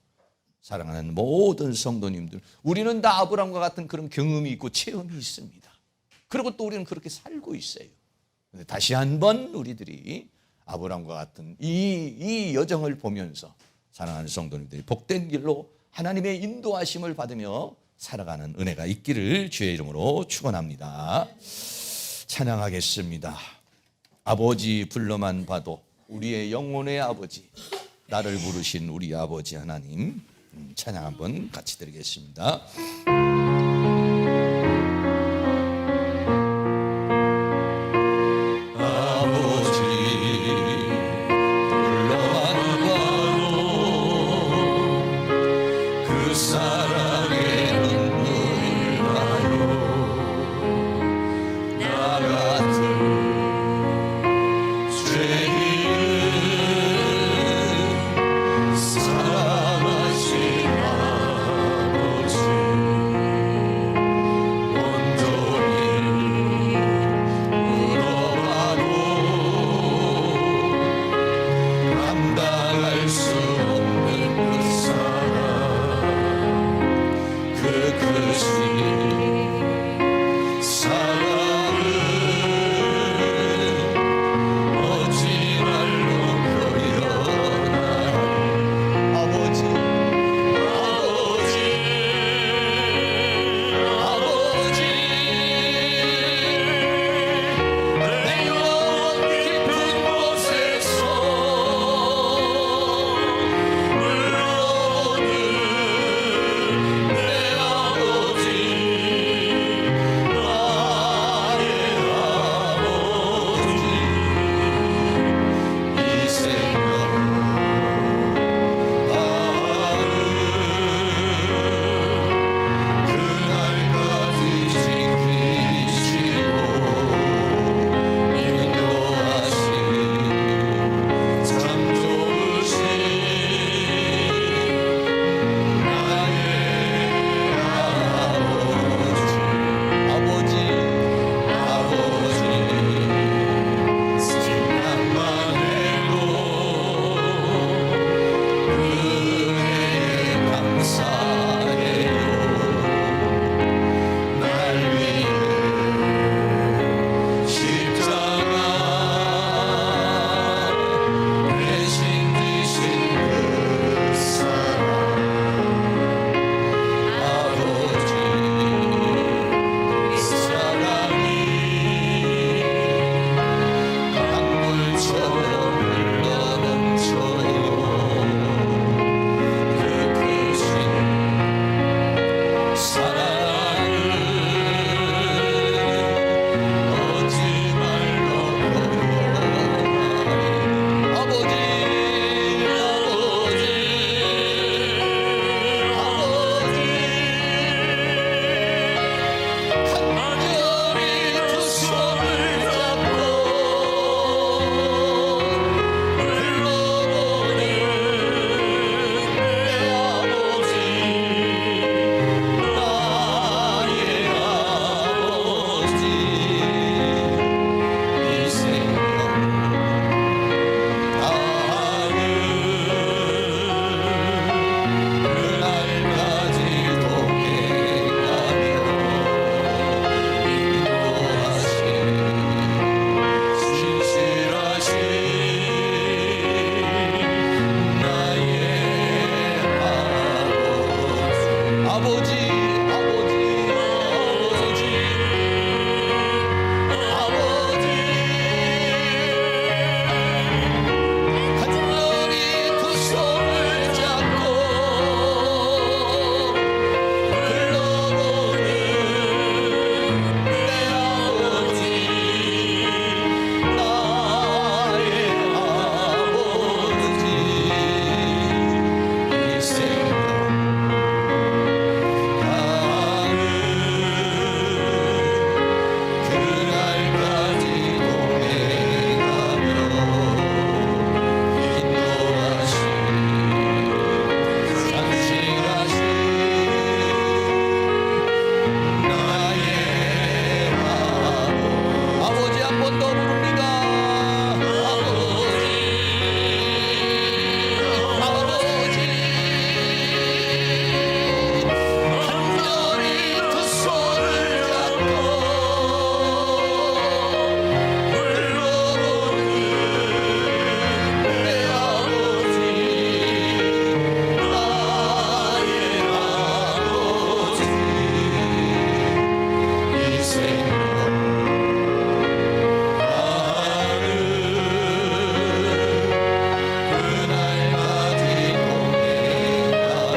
사랑하는 모든 성도님들, 우리는 다 아브라함과 같은 그런 경험이 있고 체험이 있습니다. 그리고 또 우리는 그렇게 살고 있어요. 그런데 다시 한번 우리들이 아브라함과 같은 이 여정을 보면서 사랑하는 성도님들이 복된 길로 하나님의 인도하심을 받으며 살아가는 은혜가 있기를 주의 이름으로 축원합니다. 찬양하겠습니다. 아버지 불러만 봐도 우리의 영혼의 아버지, 나를 부르신 우리 아버지 하나님, 찬양 한번 같이 드리겠습니다. 아버지 아버지 간절히 두 손을 잡고 불러보는 내 아버지 나의 아버지 이 생명 다음 그날까지 동행하며 인도하시 상실하시 나의 아버지 한 번 더 부릅니다. 간절히 두 손을 잡고 불러보는 내 아버지 나의 아버지 이 생명 나를 그날까지 동행하며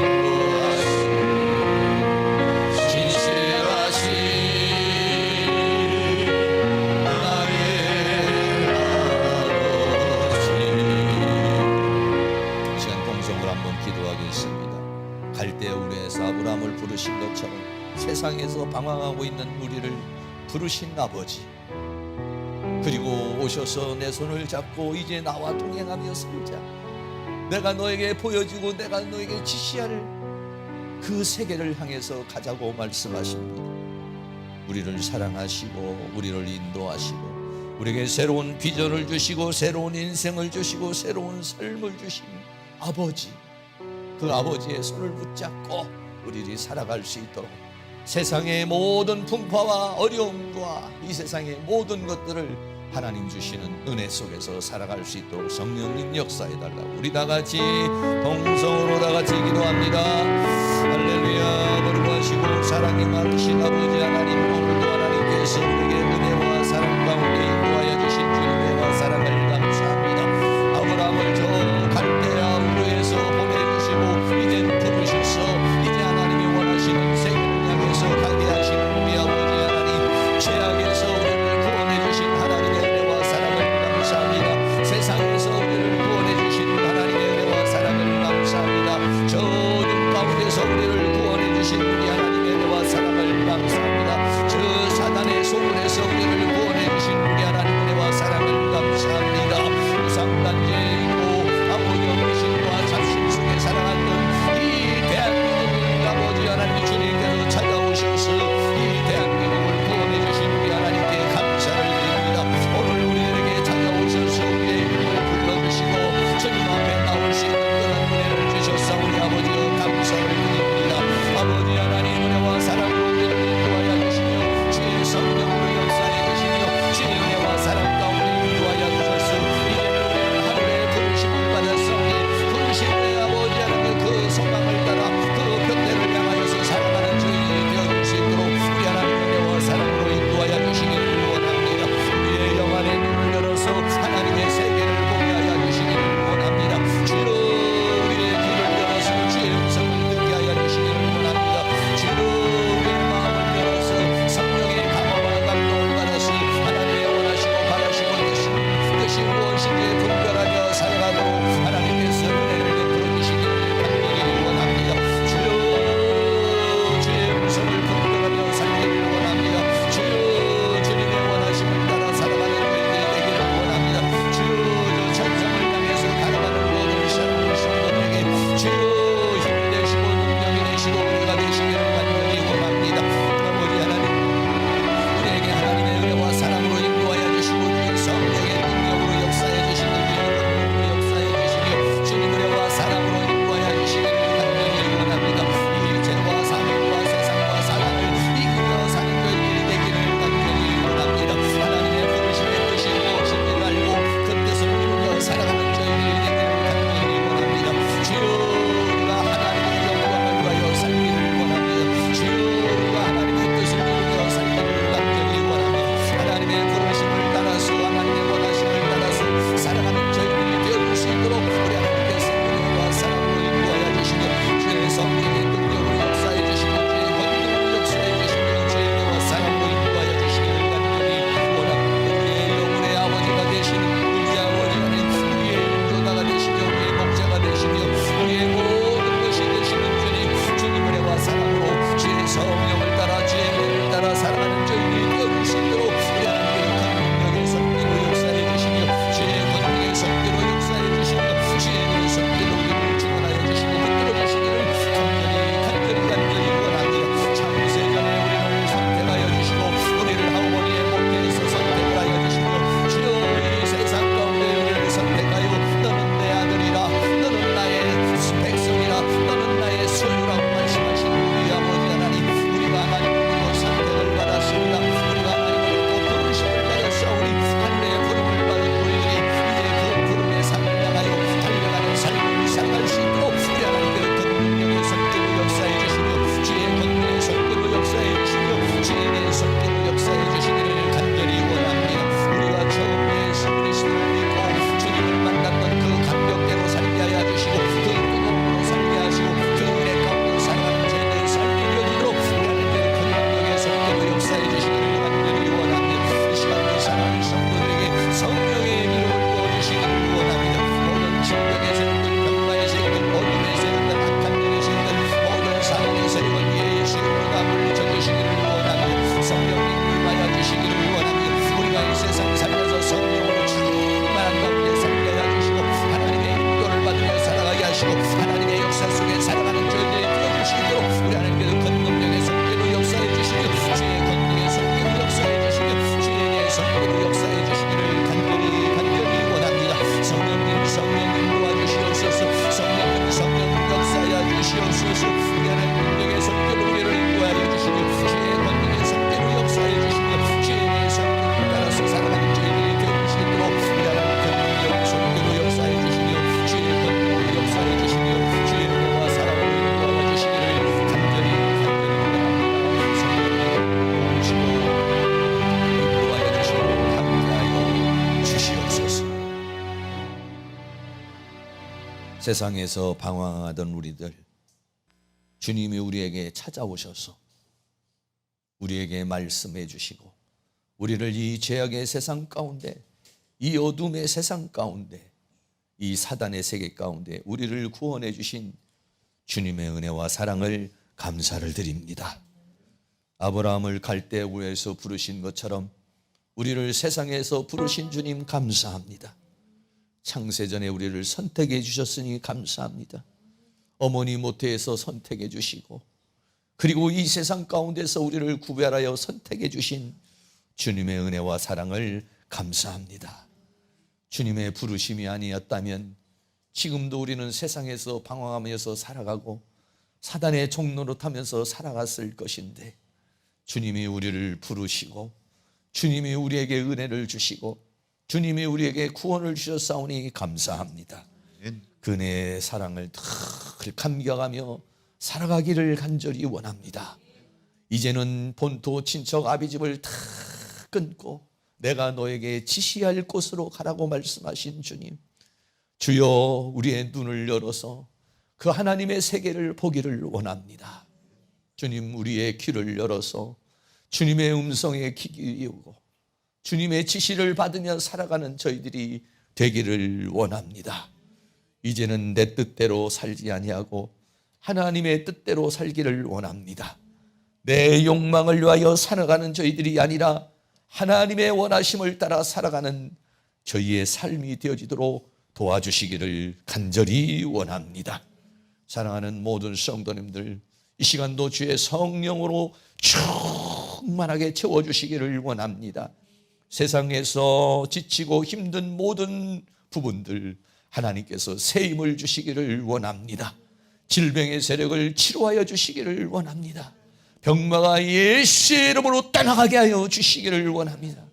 인도하시 진실하시 나의 아버지. 이 시간 동성으로 한번 기도하겠습니다. 갈대우르에서 아브라함을 부르신 것처럼 세상에서 방황하고 있는 우리를 부르신 아버지, 그리고 오셔서 내 손을 잡고 이제 나와 동행하며 살자, 내가 너에게 보여주고 내가 너에게 지시할 그 세계를 향해서 가자고 말씀하십니다. 우리를 사랑하시고 우리를 인도하시고 우리에게 새로운 비전을 주시고 새로운 인생을 주시고 새로운 삶을 주신 아버지, 그 아버지의 손을 붙잡고 우리들이 살아갈 수 있도록 세상의 모든 풍파와 어려움과 이 세상의 모든 것들을 하나님 주시는 은혜 속에서 살아갈 수 있도록 성령님 역사해달라고 우리 다 같이 동성으로 다 같이 기도합니다. 할렐루야. 거룩하시고 사랑이 많으신 아버지 하나님, 오늘도 하나님께서 우리에게 은혜와 사랑 가운데 인도하여 주신 주님의 사랑을 감사합니다. 아브라함을 저 갈대아 우르에서 보내주시고 이제 부르셔서 이제 하나님이 원하시는 세계를 향해서 가게 하시는 우리 아버지 하나님, 죄악에서 우리를 구원해 주신 하나님의 은혜와 사랑을 감사합니다. 세상에서 우리를 구원해 주신 하나님의 은혜와 사랑을 감사합니다. 저 어둠 가운데서 우리를 구원해 주신 우리 하나님의 은혜와 사랑을 감사합니다. 저 사단의 소굴에서 우리를 구원해 주신 우리 하나님의 은혜와 사랑을 감사합니다. 우상단죄에 있고 아버지 어르신과 잡신 속에 살아갔던 이 대한민국을 아버지 하나님 주님께서 찾아오셔서 이 대한민국을 구원해 주신 우리 하나님께 감사를 드립니다. 오늘 우리에게 찾아오셔서 우리의 이름을 불러주시고 주님 앞에 나올 수 있는 그런 은혜를 주셨사오니 아버지여 감사를 드립니다. 세상에서 방황하던 우리들, 주님이 우리에게 찾아오셔서 우리에게 말씀해 주시고 우리를 이 죄악의 세상 가운데, 이 어둠의 세상 가운데, 이 사단의 세계 가운데 우리를 구원해 주신 주님의 은혜와 사랑을 감사를 드립니다. 아브라함을 갈대우에서 부르신 것처럼 우리를 세상에서 부르신 주님 감사합니다. 창세전에 우리를 선택해 주셨으니 감사합니다. 어머니 모태에서 선택해 주시고 그리고 이 세상 가운데서 우리를 구별하여 선택해 주신 주님의 은혜와 사랑을 감사합니다. 주님의 부르심이 아니었다면 지금도 우리는 세상에서 방황하면서 살아가고 사단의 종로로 타면서 살아갔을 것인데, 주님이 우리를 부르시고 주님이 우리에게 은혜를 주시고 주님이 우리에게 구원을 주셨사오니 감사합니다. 그 은혜의 사랑을 늘 감격하며 살아가기를 간절히 원합니다. 이제는 본토 친척 아비집을 다 끊고 내가 너에게 지시할 곳으로 가라고 말씀하신 주님, 주여 우리의 눈을 열어서 그 하나님의 세계를 보기를 원합니다. 주님, 우리의 귀를 열어서 주님의 음성에 귀 기울이고 주님의 지시를 받으며 살아가는 저희들이 되기를 원합니다. 이제는 내 뜻대로 살지 아니하고 하나님의 뜻대로 살기를 원합니다. 내 욕망을 위하여 살아가는 저희들이 아니라 하나님의 원하심을 따라 살아가는 저희의 삶이 되어지도록 도와주시기를 간절히 원합니다. 사랑하는 모든 성도님들, 이 시간도 주의 성령으로 충만하게 채워주시기를 원합니다. 세상에서 지치고 힘든 모든 부분들 하나님께서 새 힘을 주시기를 원합니다. 질병의 세력을 치료하여 주시기를 원합니다. 병마가 예수의 이름으로 떠나가게 하여 주시기를 원합니다.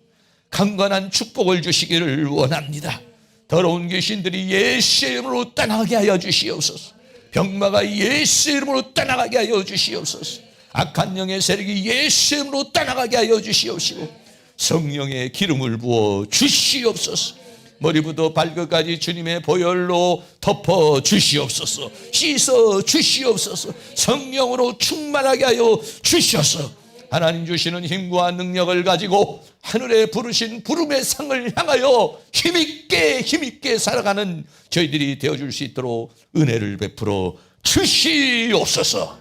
강건한 축복을 주시기를 원합니다. 더러운 귀신들이 예수의 이름으로 떠나가게 하여 주시옵소서. 병마가 예수의 이름으로 떠나가게 하여 주시옵소서. 악한 영의 세력이 예수의 이름으로 떠나가게 하여 주시옵시고 성령의 기름을 부어 주시옵소서. 머리부터 발끝까지 주님의 보혈로 덮어 주시옵소서. 씻어 주시옵소서. 성령으로 충만하게 하여 주셔서 하나님 주시는 힘과 능력을 가지고 하늘에 부르신 부름의 상을 향하여 힘있게 살아가는 저희들이 되어줄 수 있도록 은혜를 베풀어 주시옵소서.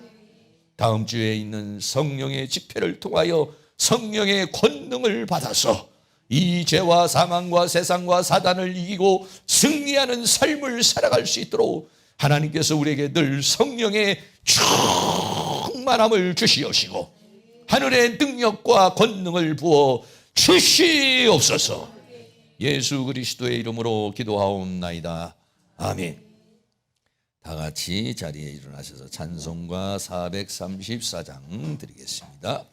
다음 주에 있는 성령의 집회를 통하여 성령의 권능을 받아서 이 죄와 사망과 세상과 사단을 이기고 승리하는 삶을 살아갈 수 있도록 하나님께서 우리에게 늘 성령의 충만함을 주시옵시고 하늘의 능력과 권능을 부어 주시옵소서. 예수 그리스도의 이름으로 기도하옵나이다. 아멘. 다 같이 자리에 일어나셔서 찬송가 434장 드리겠습니다.